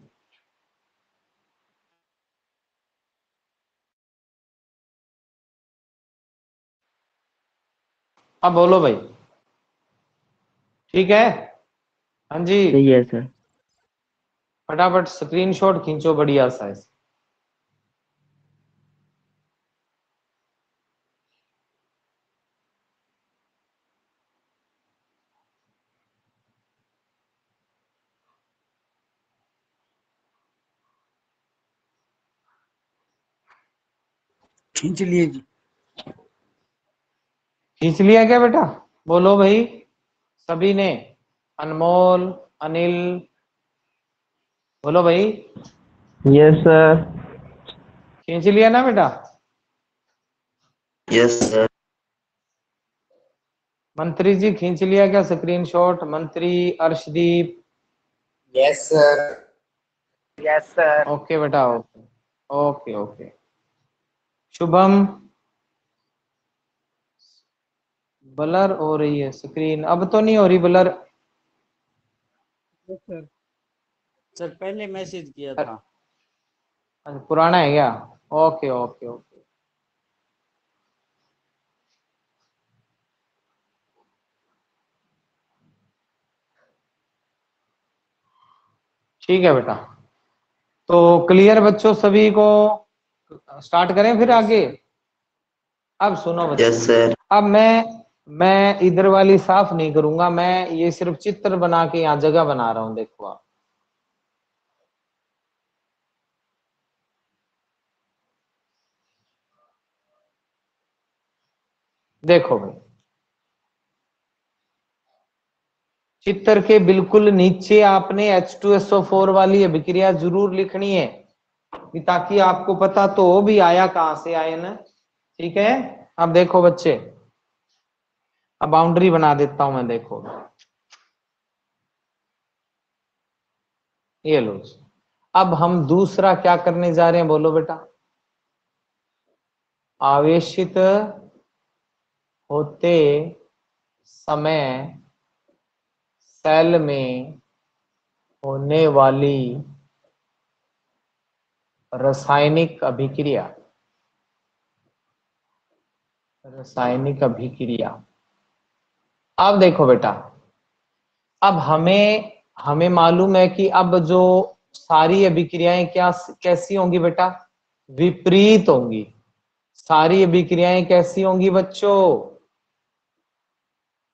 अब बोलो भाई, ठीक है? हाँ जी, सही है सर। फटाफट स्क्रीनशॉट खींचो बढ़िया सा। खींच लिए जी। खींच लिया क्या बेटा? बोलो भाई सभी ने। अनमोल, अनिल, बोलो भाई। Yes sir. खींच लिया ना बेटा? Yes sir. मंत्री जी खींच लिया क्या screenshot? Mantri Arshdeep? Yes sir. Yes sir. Okay बेटा, okay okay okay. Shubham, blur हो रही है स्क्रीन, अब तो नहीं हो रही ब्लर? सर सर पहले मैसेज किया था। अच्छा, पुराना है क्या? Okay okay okay. ठीक है बेटा, तो क्लियर बच्चों सभी को? स्टार्ट करें फिर आगे। अब सुनो बच्चों, यस सर। अब मैं इधर वाली साफ नहीं करूंगा, मैं ये सिर्फ चित्र बना के यहाँ जगह बना रहा हूं, देखो आप। देखो भाई, चित्र के बिल्कुल नीचे आपने H2SO4 वाली अभिक्रिया जरूर लिखनी है, कि ताकि आपको पता तो हो भी आया कहां से आयन। ठीक है, अब देखो बच्चे, अब बाउंड्री बना देता हूं मैं, देखो ये लो जी। अब हम दूसरा क्या करने जा रहे हैं, बोलो बेटा? आवेशित होते समय सेल में होने वाली रासायनिक अभिक्रिया, रासायनिक अभिक्रिया। अब देखो बेटा, अब हमें हमें मालूम है कि अब जो सारी अभिक्रियाएं क्या कैसी होंगी बेटा? विपरीत होंगी। सारी अभिक्रियाएं कैसी होंगी बच्चों?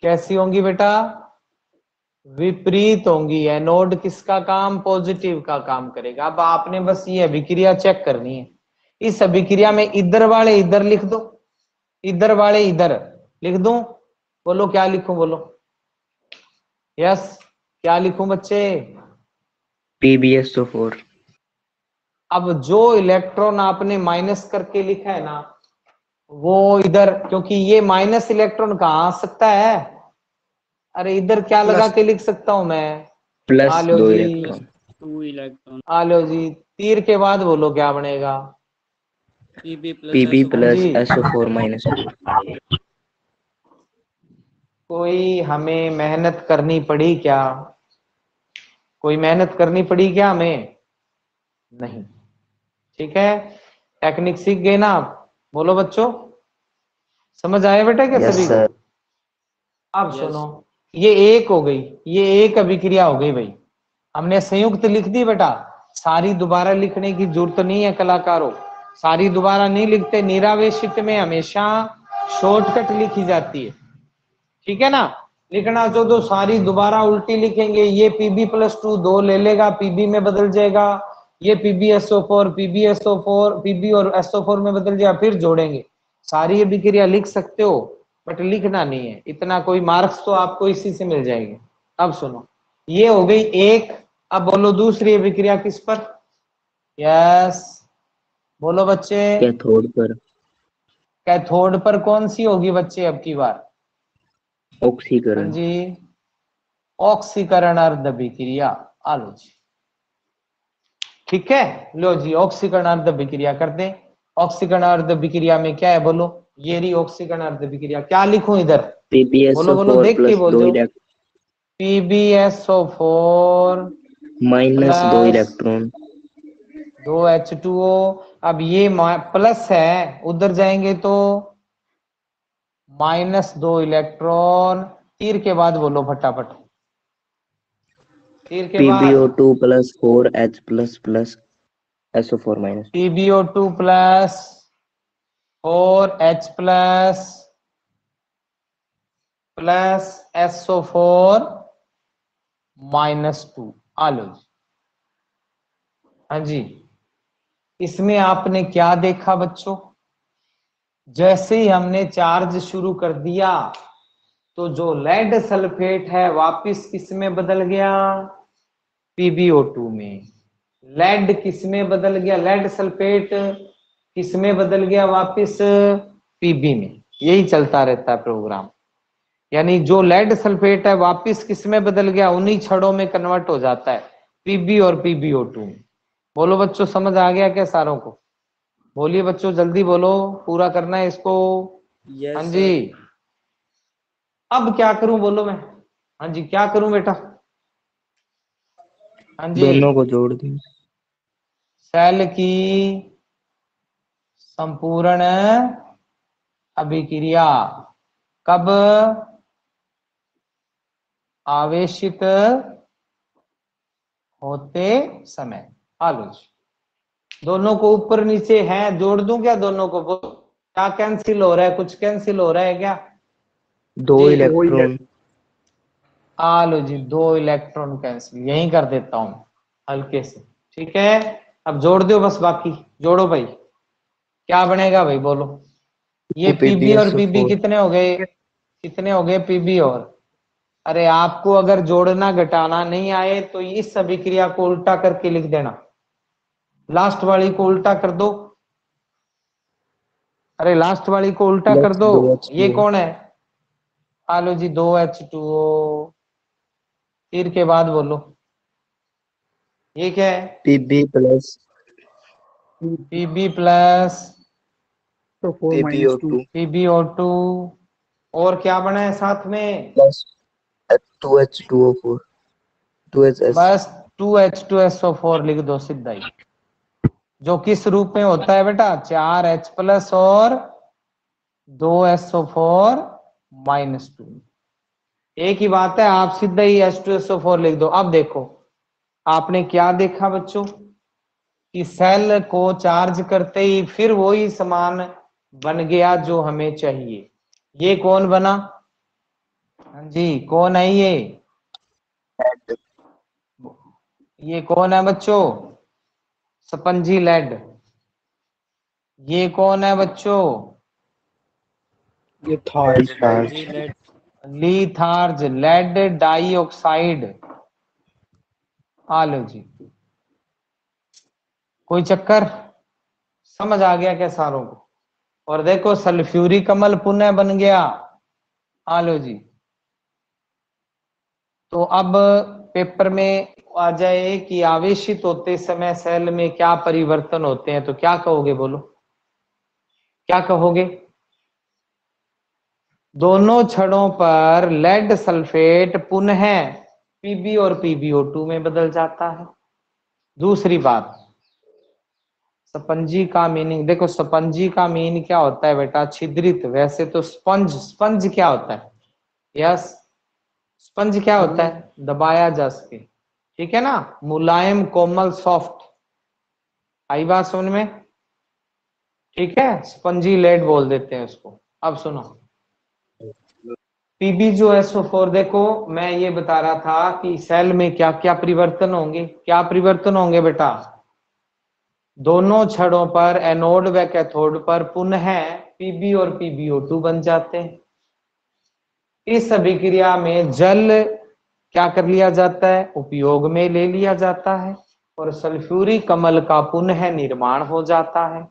कैसी होंगी बेटा? विपरीत होंगी। एनोड किसका काम? पॉजिटिव का काम करेगा। अब आपने बस ये अभिक्रिया चेक करनी है। इस अभिक्रिया में इधर वाले इधर लिख दो, इधर वाले इधर लिख दूं? बोलो क्या लिखूं, बोलो? यस, क्या लिखूं बच्चे? PbSO4। अब जो इलेक्ट्रॉन आपने माइनस करके लिखा है ना, वो इधर, क्योंकि ये माइनस इलेक्ट्रॉन कहां आ सकता है? अरे इधर क्या लगा के लिख सकता हूं मैं? आ प्लस लो 2 जी, इलेक्ट्रॉन। 2 इलेक्ट्रॉन। आ लो जी। तीर के बाद बोलो क्या बनेगा? Pb plus Pb SO4। हाँ प्लस जी, SO4 माइनस 2। कोई हमें मेहनत करनी पड़ी क्या? कोई मेहनत करनी पड़ी क्या हमें? नहीं। ठीक है, टेक्निक सीख गए ना आप? बोलो बच्चों, समझ आया बेटा क्या यस सभी को? सर। अब यस। सुनो, ये एक हो गई, ये एक अभिक्रिया हो गई भाई। हमने संयुक्त लिख दी बेटा, सारी दोबारा लिखने की जरूरत नहीं है कलाकारों। सारी दोबारा नहीं लिखते, निरावेशित में हमेशा शॉर्टकट लिखी जाती है। ठीक है ना? लिखना चाहो तो सारी दोबारा उल्टी लिखेंगे। ये Pb+2 दो ले लेगा, Pb में बदल जाएगा। ये PbSO4 PbSO4 Pb और SO4 में बदल जाएगा, फिर जोड़ेंगे। सारी अभिक्रिया लिख सकते हो, बट लिखना नहीं है इतना। कोई मार्क्स तो आपको इसी से मिल जाएंगे। अब सुनो, ये हो गई एक। अब बोलो दूसरी अभिक्रिया किस पर? यस, बोलो बच्चे। कैथोड पर कैथोड पर कौन सी होगी बच्चे अब की बार? हाँ ऑक्सीकरण। जी, ऑक्सीकरण अर्ध अभिक्रिया। आलो जी, ठीक है, लो जी, ऑक्सीकरण अर्ध अभिक्रिया कर दे। ऑक्सीकरण अर्ध अभिक्रिया में क्या है बोलो? ये रही ऑक्सीकरण अर्ध अभिक्रिया। क्या लिखूं इधर? बोलो बोलो, PbSO4 देख के प्लस बोल 2 दो। Electron PbSO4 minus 2 plus electron. 2H2O। अब ये प्लस है, उधर जाएंगे तो -2 इलेक्ट्रॉन। तीर के बाद बोलो फटाफट, तीर के बाद। PbO2 plus 4H plus plus SO4 minus. PbO2 plus 4H plus plus SO4 -2। आलो जी, हाँ जी। इसमें आपने क्या देखा बच्चों? जैसे ही हमने चार्ज शुरू कर दिया, तो जो लेड सल्फेट है वापिस किस में बदल गया? PbO2 में। लेड किस में बदल गया? लेड सल्फेट किस में बदल गया वापिस? Pb में। यही चलता रहता है प्रोग्राम। यानी जो लेड सल्फेट है वापिस किस में बदल गया? उन्हीं छड़ों में कन्वर्ट हो जाता है, Pb और PbO2 में। बोलो बच्चों, समझ आ गया क्या सारों को? बोलिए बच्चों, जल्दी बोलो, पूरा करना है इसको। हाँ यस जी। सर। अब क्या करूं बोलो मैं? हाँ जी, क्या करूं बेटा? हाँ जी, दोनों को जोड़ दें। सेल की संपूर्ण अभिक्रिया कब आवेशित होते समय। आलो जी, दोनों को ऊपर नीचे हैं, जोड़ दूं क्या दोनों को? क्या कैंसिल हो रहा है? कुछ कैंसिल हो रहा है क्या? दो जी, इलेक्ट्रॉन। आलो जी, 2 इलेक्ट्रॉन कैंसिल, यही कर देता हूं हल्के से। ठीक है, अब जोड़ दो बस, बाकी जोड़ो भाई। क्या बनेगा भाई बोलो? ये पीबी और पीबी PbSO4। कितने हो गए? कितने हो गए पीबी? और अरे आपको अगर जोड़ना घटाना नहीं आए तो इस अभिक्रिया को उल्टा करके लिख देना, लास्ट वाली को उल्टा कर दो। अरे लास्ट वाली को उल्टा कर प्लस दो। दो ये H2O। कौन है? आलो जी, 2H2O। फिर के बाद बोलो, ये क्या है? Pb प्लस पीबी प्लस तो 4 - 2। PbO2 PbO2। और क्या बना है साथ में? Plus 2H2O4 2HS। बस 2H2SO4 लिख दो सीधा ही, जो किस रूप में होता है बेटा? 4H प्लस और 2SO4 - 2। एक ही बात है, आप सीधा ही H2SO4 लिख दो। अब देखो, आपने क्या देखा बच्चों कि सेल को चार्ज करते ही फिर वही समान बन गया जो हमें चाहिए। ये कौन बना? हाँ जी, कौन है ये? ये कौन है बच्चों? Spongy lead. ये कौन है बच्चों? ये था spongy lead. Litharge lead dioxide. आ लो जी, कोई चक्कर? समझ आ गया क्या सारों को? और देखो सल्फ्यूरिक अम्ल पुनः बन गया। आ लो जी, तो अब पेपर में आ जाए कि आवेशित होते समय सेल में क्या परिवर्तन होते हैं, तो क्या कहोगे बोलो? क्या कहोगे? दोनों छड़ों पर लेड सल्फेट पुनः पीबी और PbO2 में बदल जाता है। दूसरी बात, स्पंजी का मीनिंग देखो, स्पंजी का मीन क्या होता है बेटा? छिद्रित। वैसे तो स्पंज, स्पंज क्या होता है? यस, स्पंज क्या होता है? दबाया जा सके, ठीक है ना, मुलायम कोमल सॉफ्ट। आई बात समझ में? ठीक है, स्पंजी लेड बोल देते हैं उसको। अब सुनो, पीबी जो SO4, देखो मैं ये बता रहा था कि सेल में क्या क्या परिवर्तन होंगे। क्या परिवर्तन होंगे बेटा? दोनों छड़ों पर एनोड व कैथोड पर पुनः पीबी और PbO2 बन जाते हैं। इस अभिक्रिया में जल क्या कर लिया जाता है? उपयोग में ले लिया जाता है और सल्फ्यूरिक अम्ल का पुनः निर्माण हो जाता है।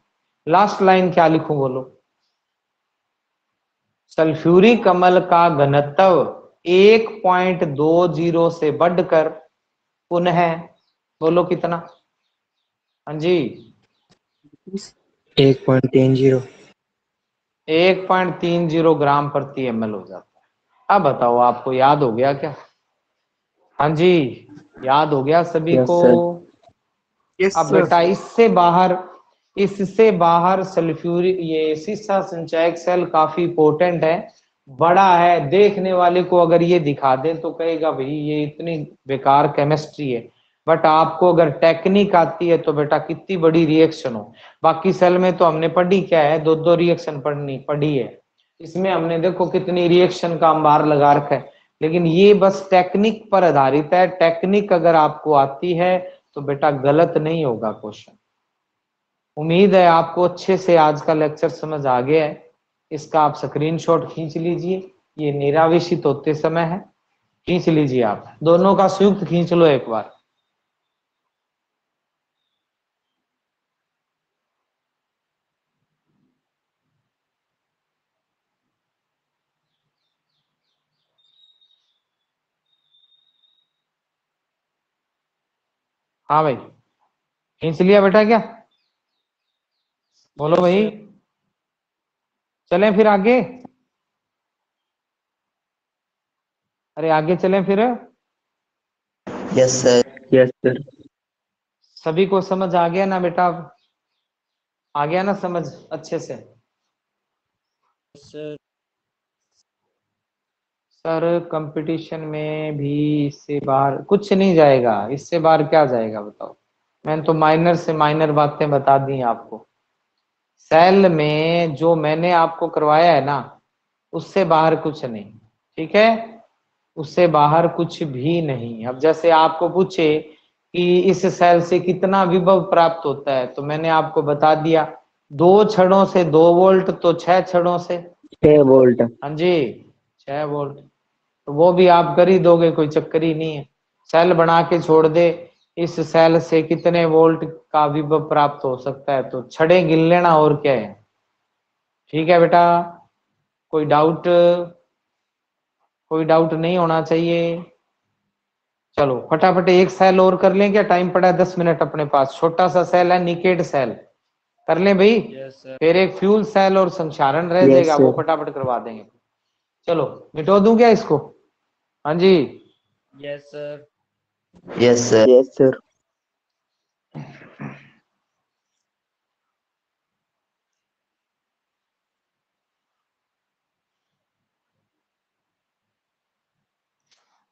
लास्ट लाइन क्या लिखूं बोलो? सल्फ्यूरिक अम्ल का घनत्व 1.20 से बढ़कर पुनः, बोलो कितना? हाँ जी, 1.30। 1.30 ग्राम प्रति ml हो जाता है। अब बताओ, आपको याद हो गया क्या? हाँ जी, याद हो गया सभी यस को? सर। अब बेटा इससे बाहर सल्फ्यूरिक, ये सीसा संचयक सेल काफी पोटेंट है, बड़ा है। देखने वाले को अगर ये दिखा दें तो कहेगा भाई ये इतनी बेकार केमिस्ट्री है। बट आपको अगर टेक्निक आती है तो बेटा कितनी बड़ी रिएक्शन हो। बाकी सेल में तो हमने पढ़ी क्या है? दो दो रिएक्शन पढ़ी है। इसमें हमने देखो कितनी रिएक्शन का अंबार लगा रखा है। लेकिन ये बस टेक्निक पर आधारित है। टेक्निक अगर आपको आती है तो बेटा गलत नहीं होगा क्वेश्चन। उम्मीद है आपको अच्छे से आज का लेक्चर समझ आ गया है। इसका आप स्क्रीनशॉट खींच लीजिए, ये निरावेशित होते समय है। खींच लीजिए, आप दोनों का संयुक्त खींच लो एक बार। हाँ भाई, खींच लिया बेटा क्या? बोलो भाई, चलें फिर आगे? अरे आगे चलें फिर। Yes sir. Yes sir. सभी को समझ आ गया ना बेटा? आ गया ना समझ अच्छे से? सर सर कंपटीशन में भी इससे बाहर कुछ नहीं जाएगा, इससे बाहर क्या जाएगा बताओ? मैंने तो माइनर से माइनर बातें बता दी आपको। सेल में जो मैंने आपको करवाया है ना, उससे बाहर कुछ नहीं, ठीक है? उससे बाहर कुछ भी नहीं। अब जैसे आपको पूछे कि इस सेल से कितना विभव प्राप्त होता है, तो मैंने आपको बता दिया 2 छड़ों से 2 वोल्ट, तो 6 छड़ों से 6 वोल्ट। हाँ जी 6 वोल्ट। तो वो भी आप कर ही दोगे, कोई चक्कर ही नहीं है। सेल बना के छोड़ दे, इस सेल से कितने वोल्ट का विभव प्राप्त हो सकता है, तो छड़े गिन लेना, और क्या है। ठीक है बेटा? कोई डाउट? कोई डाउट नहीं होना चाहिए। चलो फटाफट एक सेल और कर लें, क्या टाइम पड़ा है? 10 मिनट अपने पास। छोटा सा सेल है, निकेट सेल, कर लें भाई। Yes sir. फिर एक फ्यूल सेल और संक्षारण रह Yes, जाएगा, वो sir. फटाफट करवा देंगे। चलो मिटो दूं क्या इसको? हाँ जी yes sir. Yes sir. Yes sir.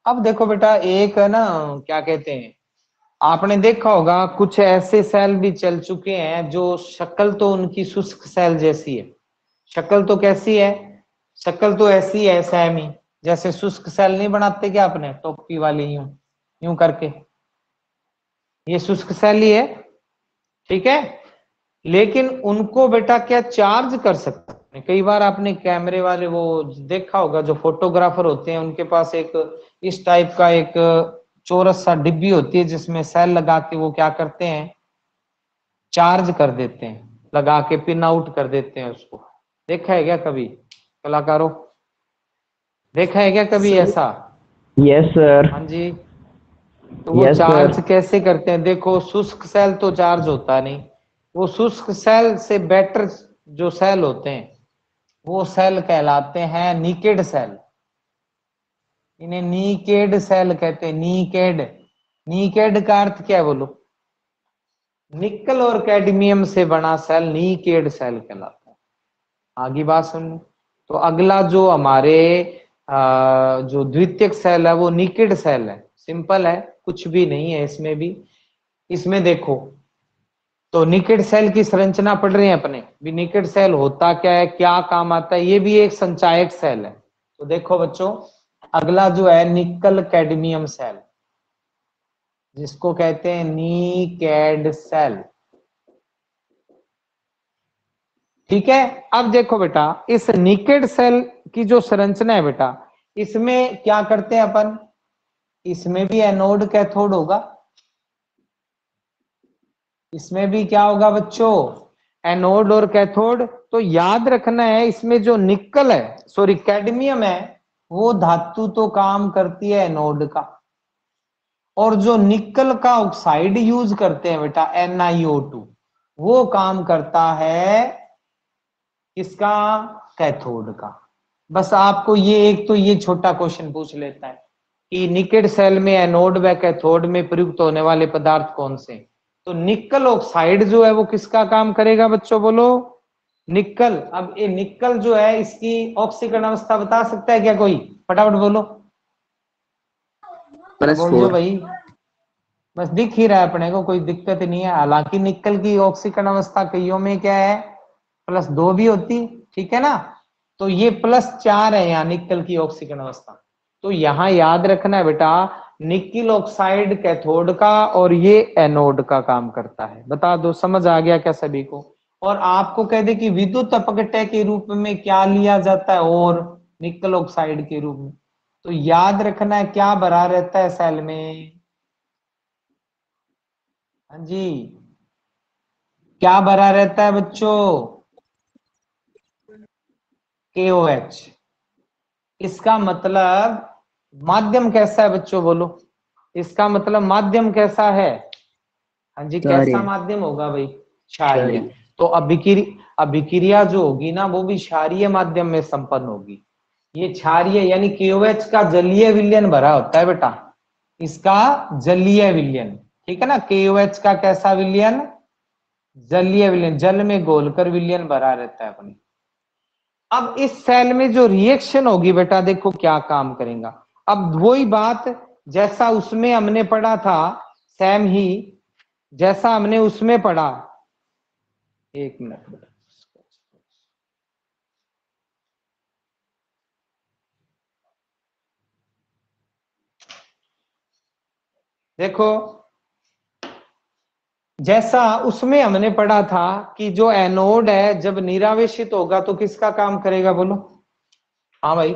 अब देखो बेटा, एक है ना, क्या कहते हैं, आपने देखा होगा कुछ ऐसे सेल भी चल चुके हैं जो शक्ल तो उनकी शुष्क सेल जैसी है। शक्ल तो कैसी है? शक्ल तो ऐसी है सेम ही, जैसे शुष्क सेल नहीं बनाते क्या अपने टोपी वाली, यूं यूं करके, ये शुष्क सेल ही है, ठीक है? लेकिन उनको बेटा क्या चार्ज कर सकते हैं? कई बार आपने कैमरे वाले वो देखा होगा, जो फोटोग्राफर होते हैं उनके पास एक इस टाइप का एक चौरस सा डिब्बी होती है, जिसमें सेल लगा के वो क्या करते हैं, चार्ज कर देते हैं, लगा के पिन आउट कर देते हैं उसको। देखा है क्या कभी कलाकारों? देखा है क्या कभी ऐसा? Yes sir. हाँ जी। तो वो यस चार्ज सर। कैसे करते हैं? देखो शुष्क सेल तो चार्ज होता नहीं, वो शुष्क सेल से बेटर जो सेल होते हैं वो सेल कहलाते हैं निकेड सेल। इन्हें नीकेड सेल कहते हैं। नीकेड, नीकेड का अर्थ क्या है बोलो? निकल और कैडमियम से बना सेल नीकेड सेल कहलाता है। आगे बात सुन। तो अगला जो हमारे जो द्वितीयक सेल है वो निकेड सेल है। सिंपल है, कुछ भी नहीं है इसमें भी। इसमें देखो, तो निकेड सेल की संरचना पढ़ रहे हैं अपने भी। निकेड सेल होता क्या है, क्या काम आता है? ये भी एक संचायक सेल है। तो देखो बच्चों, अगला जो है निकल कैडमियम सेल, जिसको कहते हैं नीकेड सेल, ठीक है? अब देखो बेटा, इस निकेड सेल की जो संरचना है बेटा, इसमें क्या करते हैं अपन? इसमें भी एनोड कैथोड होगा। इसमें भी क्या होगा बच्चों? एनोड और कैथोड। तो याद रखना है, इसमें जो निकल है, सॉरी कैडमियम है, वो धातु तो काम करती है एनोड का, और जो निकल का ऑक्साइड यूज करते हैं बेटा NiO2, वो काम करता है किसका? कैथोड का। बस आपको ये एक तो ये छोटा क्वेश्चन पूछ लेता है कि निकेड सेल में एनोड व कैथोड में प्रयुक्त होने वाले पदार्थ कौन से? तो निकल ऑक्साइड जो है वो किसका काम करेगा बच्चों बोलो? निकल। अब ये निकल जो है, इसकी ऑक्सीकरण अवस्था बता सकता है क्या कोई? फटाफट बोलो, बोल जो +4। भाई। बस दिख ही रहा है अपने को, कोई दिक्कत नहीं है। हालांकि निकल की ऑक्सीकरण अवस्था कईयों में क्या है, +2 भी होती, ठीक है ना? तो ये +4 है यहाँ निकल की ऑक्सीकरण अवस्था। तो यहाँ याद रखना है बेटा, निकिल ऑक्साइड कैथोड का और ये एनोड का काम करता है। बता दो, समझ आ गया क्या सभी को? और आपको कह दे कि विद्युत अपघटय के रूप में क्या लिया जाता है, और निकल ऑक्साइड के रूप में, तो याद रखना है क्या भरा रहता है सेल में? हाँ जी, क्या भरा रहता है बच्चों? KOH। इसका मतलब माध्यम कैसा है बच्चों बोलो? इसका मतलब माध्यम कैसा है? हाँ जी, कैसा क्षारीय। माध्यम होगा भाई? क्षारीय। क्षारीय। तो अभिक्रिया जो होगी ना, वो भी क्षारीय माध्यम में संपन्न होगी। ये क्षारीय यानी KOH का जलीय विलयन भरा होता है बेटा। इसका जलीय विलयन, ठीक है ना। KOH का कैसा विलयन, जलीय विलयन, जल में घोलकर विलयन भरा रहता है अपने। अब इस सेल में जो रिएक्शन होगी बेटा देखो क्या काम करेगा। अब वही बात जैसा उसमें हमने पढ़ा था, सेम ही जैसा हमने उसमें पढ़ा। एक मिनट बेटा, देखो जैसा उसमें हमने पढ़ा था कि जो एनोड है जब निरावेशित होगा तो किसका काम करेगा, बोलो। हाँ भाई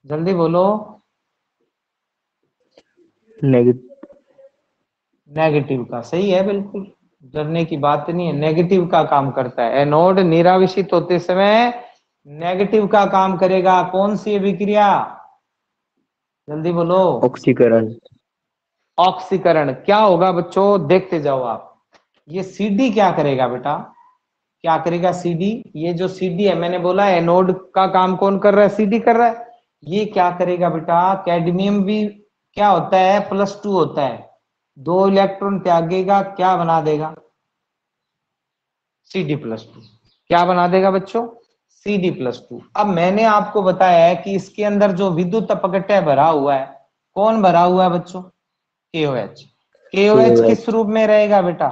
जल्दी बोलो। नेगेटिव का, सही है बिल्कुल, डरने की बात नहीं है, नेगेटिव का काम करता है। एनोड निरावेशित होते समय नेगेटिव का काम करेगा। कौन सी अभिक्रिया, जल्दी बोलो। ऑक्सीकरण। ऑक्सीकरण। क्या होगा बच्चों, देखते जाओ आप। ये CD क्या करेगा बेटा, क्या करेगा CD, ये जो CD है मैंने बोला एनोड का काम कौन कर रहा है, CD कर रहा है। ये क्या करेगा बेटा, कैडमियम भी क्या होता है, +2 होता है, 2 इलेक्ट्रॉन त्यागेगा, क्या बना देगा, CD+2। क्या बना देगा बच्चों, CD+2। अब मैंने आपको बताया है कि इसके अंदर जो विद्युत अपघट्य भरा हुआ है, कौन भरा हुआ है बच्चों, KOH। KOH किस रूप में रहेगा बेटा,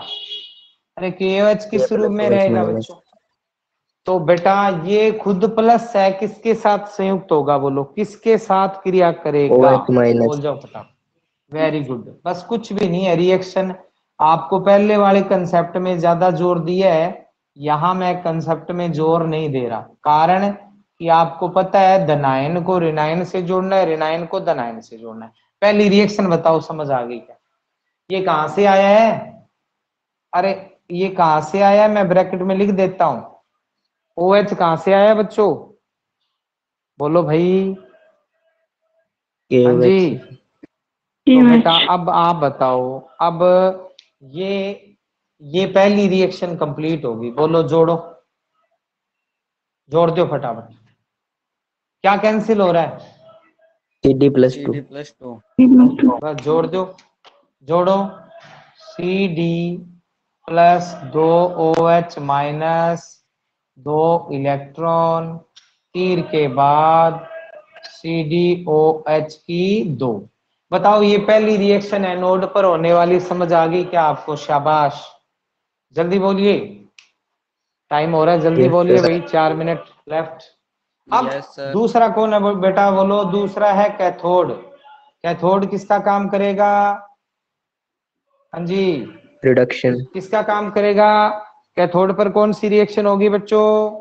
अरे KOH किस रूप में रहेगा बच्चों। तो बेटा ये खुद प्लस है, किसके साथ संयुक्त होगा, बोलो किसके साथ क्रिया करेगा, OH- बोल जाओ फटाफट। वेरी गुड, बस कुछ भी नहीं है, रिएक्शन। आपको पहले वाले कंसेप्ट में ज्यादा जोर दिया है, यहां मैं कंसेप्ट में जोर नहीं दे रहा, कारण कि आपको पता है धनायन को ऋणायन से जोड़ना है, ऋणायन को धनायन से जोड़ना है। पहली रिएक्शन बताओ, समझ आ गई क्या, ये कहां से आया है, अरे ये कहां से आया है, मैं ब्रैकेट में लिख देता हूं। OH कहां से आया बच्चों, बोलो भाई। हाँ जी, तो बेटा अब आप बताओ, अब ये ये पहली रिएक्शन कंप्लीट होगी, बोलो जोड़ो, जोड़ दो फटाफट। क्या कैंसिल हो रहा है, CD+2। CD+2। बस जोड़ दो, जोड़ो। CD+2OH- 2 इलेक्ट्रॉन, तीर के बाद CdOH की 2। बताओ ये पहली रिएक्शन एनोड पर होने वाली, समझ आ गई क्या आपको, शाबाश, जल्दी बोलिए, टाइम हो रहा है, जल्दी Yes, बोलिए sir. भाई, 4 मिनट लेफ्ट। अब यस सर। दूसरा कौन है बेटा, बोलो, दूसरा है कैथोड। कैथोड किसका काम करेगा, हाँ जी, Reduction. किसका काम करेगा, कैथोड पर कौन सी रिएक्शन होगी बच्चों,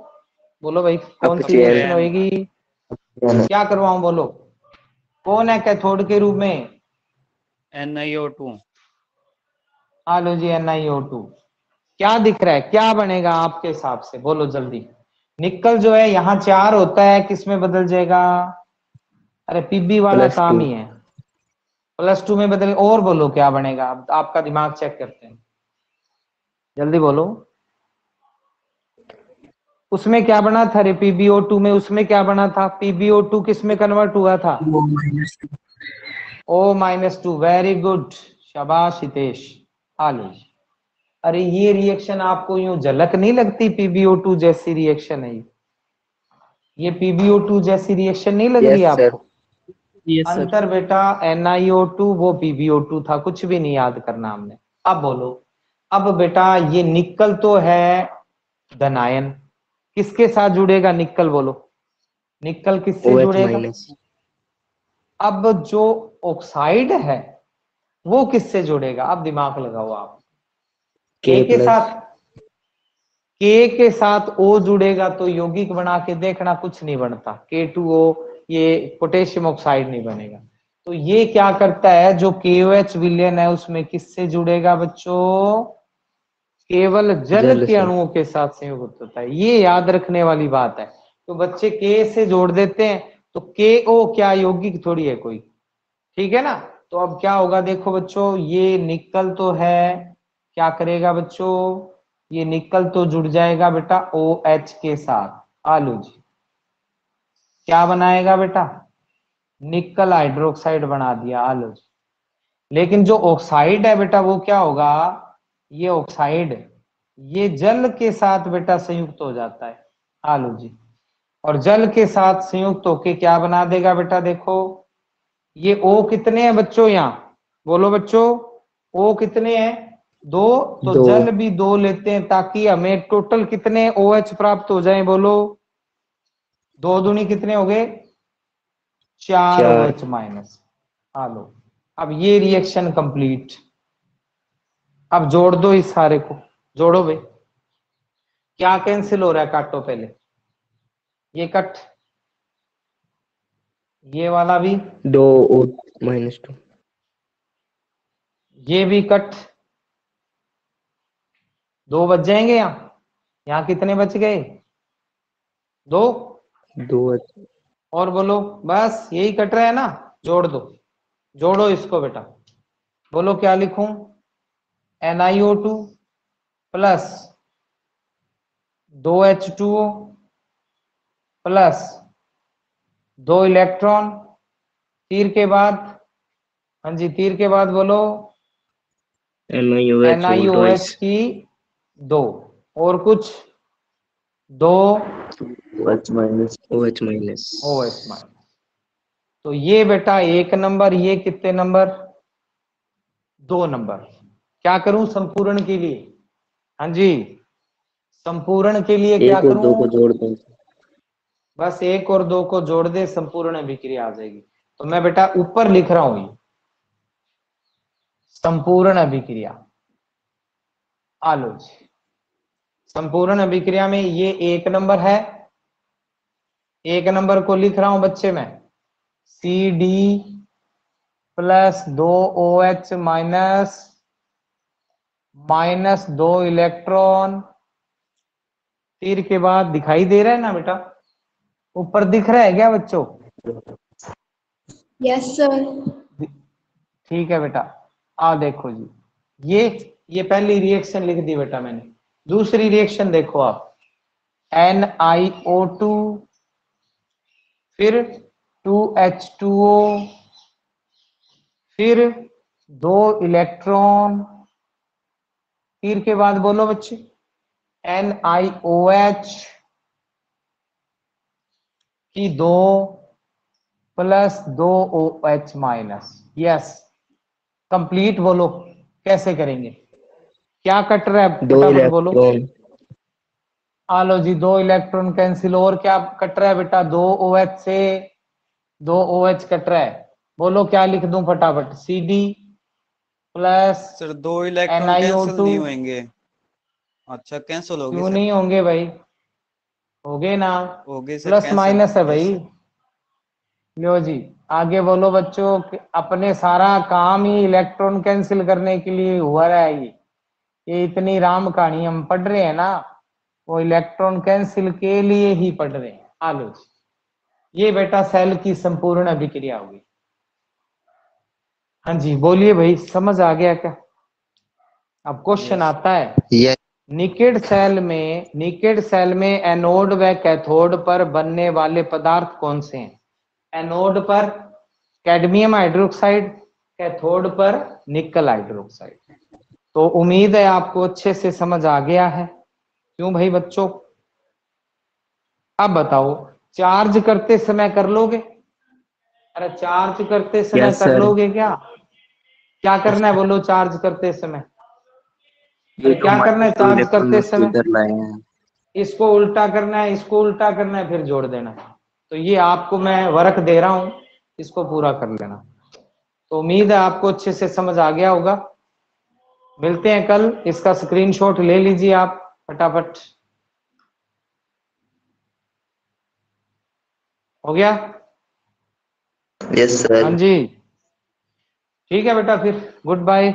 बोलो भाई कौन सी Upchain. रिएक्शन होगी, क्या करवाऊं बोलो, कौन है कैथोड के रूप में, NiO2। हाँ लो जी NiO2। क्या दिख रहा है, क्या बनेगा आपके हिसाब से, बोलो जल्दी। निकल जो है यहाँ 4 होता है, किस में बदल जाएगा, अरे पीबी वाला काम +2. ही है, +2 में बदल, और बोलो क्या बनेगा, अब आपका दिमाग चेक करते हैं, जल्दी बोलो। उसमें क्या बना था रे, PbO2 में, उसमें क्या बना था, PbO2 किस में कन्वर्ट हुआ था, O-2। वेरी गुड, शाबाश हितेश, आलो। अरे ये रिएक्शन आपको यूं झलक नहीं लगती, PbO2 जैसी रिएक्शन है ये PbO2 जैसी रिएक्शन नहीं लग रही Yes, sir. आपको। अंतर बेटा NiO2 वो PbO2 था, कुछ भी नहीं याद करना हमने। अब बोलो, अब बेटा ये निकल तो है धनायन, किसके साथ जुड़ेगा निकल, बोलो निकल किससे जुड़ेगा। OH-. अब जो ऑक्साइड है वो किससे जुड़ेगा, अब दिमाग लगाओ आप। K+. के साथ O जुड़ेगा तो यौगिक बना के देखना, कुछ नहीं बनता, K2O, ये पोटेशियम ऑक्साइड नहीं बनेगा। तो ये क्या करता है, जो KOH विलयन है उसमें किससे जुड़ेगा बच्चों, केवल जल जल के से. अणुओं के साथ संयुक्त होता है, ये याद रखने वाली बात है। तो बच्चे K से जोड़ देते हैं, तो KO क्या यौगिक थोड़ी है कोई, ठीक है ना। तो अब क्या होगा देखो बच्चों, ये निकल तो है, क्या करेगा बच्चों, ये निकल तो जुड़ जाएगा बेटा OH के साथ, आलू जी, क्या बनाएगा बेटा, निकल हाइड्रोक्साइड बना दिया, आलू जी। लेकिन जो ऑक्साइड है बेटा वो क्या होगा, ये ऑक्साइड ये जल के साथ बेटा संयुक्त हो जाता है। आलो जी, और जल के साथ संयुक्त होके क्या बना देगा बेटा, देखो ये O कितने हैं बच्चों, यहाँ बोलो बच्चों, O कितने हैं, 2, तो दो जल भी 2 लेते हैं ताकि हमें टोटल कितने OH प्राप्त हो जाएं, बोलो 2 दूनी कितने हो गए, 4 चार OH माइनस। आलो, अब ये रिएक्शन कंप्लीट। अब जोड़ दो इस सारे को, जोड़ो भाई, क्या कैंसिल हो रहा है, काटो पहले, ये कट, ये वाला भी, 2O-2 ये भी कट, 2 बच जाएंगे यहाँ कितने बच गए, 2, 2H और बोलो बस यही कट रहा है ना, जोड़ दो, जोड़ो इसको बेटा, बोलो क्या लिखूं, NiO2 plus 2H2O plus 2 electron, तीर के बाद, हाँ जी तीर के बाद बोलो NiOH और NiOH की 2, और कुछ 2 OH minus OH minus OH minus. तो ये बेटा 1 नंबर, ये कितने नंबर, 2 नंबर। क्या करूं संपूर्ण के लिए, हाँ जी संपूर्ण के लिए क्या 1 और 2 करूं, को जोड़ दो। बस 1 और 2 को जोड़ दे, संपूर्ण अभिक्रिया आ जाएगी। तो मैं बेटा ऊपर लिख रहा हूं ये संपूर्ण अभिक्रिया। आलो जी, संपूर्ण अभिक्रिया में ये 1 नंबर है, 1 नंबर को लिख रहा हूं बच्चे में CD plus 2OH minus minus 2 electron, तीर के बाद दिखाई दे रहा है ना बेटा, ऊपर दिख रहा है क्या बच्चों, Yes, sir. ठीक है बेटा। आ देखो जी, ये पहली रिएक्शन लिख दी बेटा मैंने। दूसरी रिएक्शन देखो आप, NiO2 फिर 2H2O फिर 2 इलेक्ट्रॉन, तीर के बाद बोलो बच्चे NiOH की 2 plus 2OH minus. Yes complete, बोलो कैसे करेंगे, क्या कट रहा है 2 फटाफट बोलो। इलेक्ट्रॉन आलो जी 2 इलेक्ट्रॉन कैंसिल, और क्या कट रहा है बेटा, 2OH से 2OH कट रहा है, बोलो क्या लिख दूं फटाफट, CD plus sir 2 electron cancel NiO2, नहीं होंगे। अच्छा कैंसिल होगे क्यों सर, नहीं होंगे भाई, हो गए ना, होगे सर प्लस कैंसिल। माइनस है यस भाई। सर। लो जी आगे बोलो बच्चों, कि अपने सारा काम ही इलेक्ट्रॉन कैंसिल करने के लिए हुआ रहा है ये इतनी राम कहानी हम पढ़ रहे हैं ना, वो इलेक्ट्रॉन कैंसिल के लिए ही पढ़ रहे हैं। आलो जी, ये बेटा सेल की संपूर्ण अभिक्रिया होगी। हाँ जी बोलिए भाई, समझ आ गया क्या। अब क्वेश्चन यस आता है, निकेड सेल में एनोड व कैथोड पर बनने वाले पदार्थ कौन से हैं। एनोड पर कैडमियम हाइड्रोक्साइड, कैथोड पर निकल हाइड्रोक्साइड। तो उम्मीद है आपको अच्छे से समझ आ गया है, क्यों भाई बच्चों। अब बताओ चार्ज करते समय कर लोगे, अरे चार्ज करते समय यस कर सर। लोगे क्या करना है बोलो चार्ज करते समय, ये अरे जो क्या करना है माइनस 2 चार्ज इलेक्ट्रॉन करते उसको समय, इधर लाए हैं। इसको उल्टा करना है, इसको उल्टा करना है, फिर जोड़ देना है। तो ये आपको मैं वर्क दे रहा हूं, इसको पूरा कर लेना। तो उम्मीद है आपको अच्छे से समझ आ गया होगा। मिलते हैं कल, इसका स्क्रीनशॉट ले लीजिए आप फटाफट। हो गया, यस हाँ सर। जी ठीक है बेटा, फिर गुड बाय।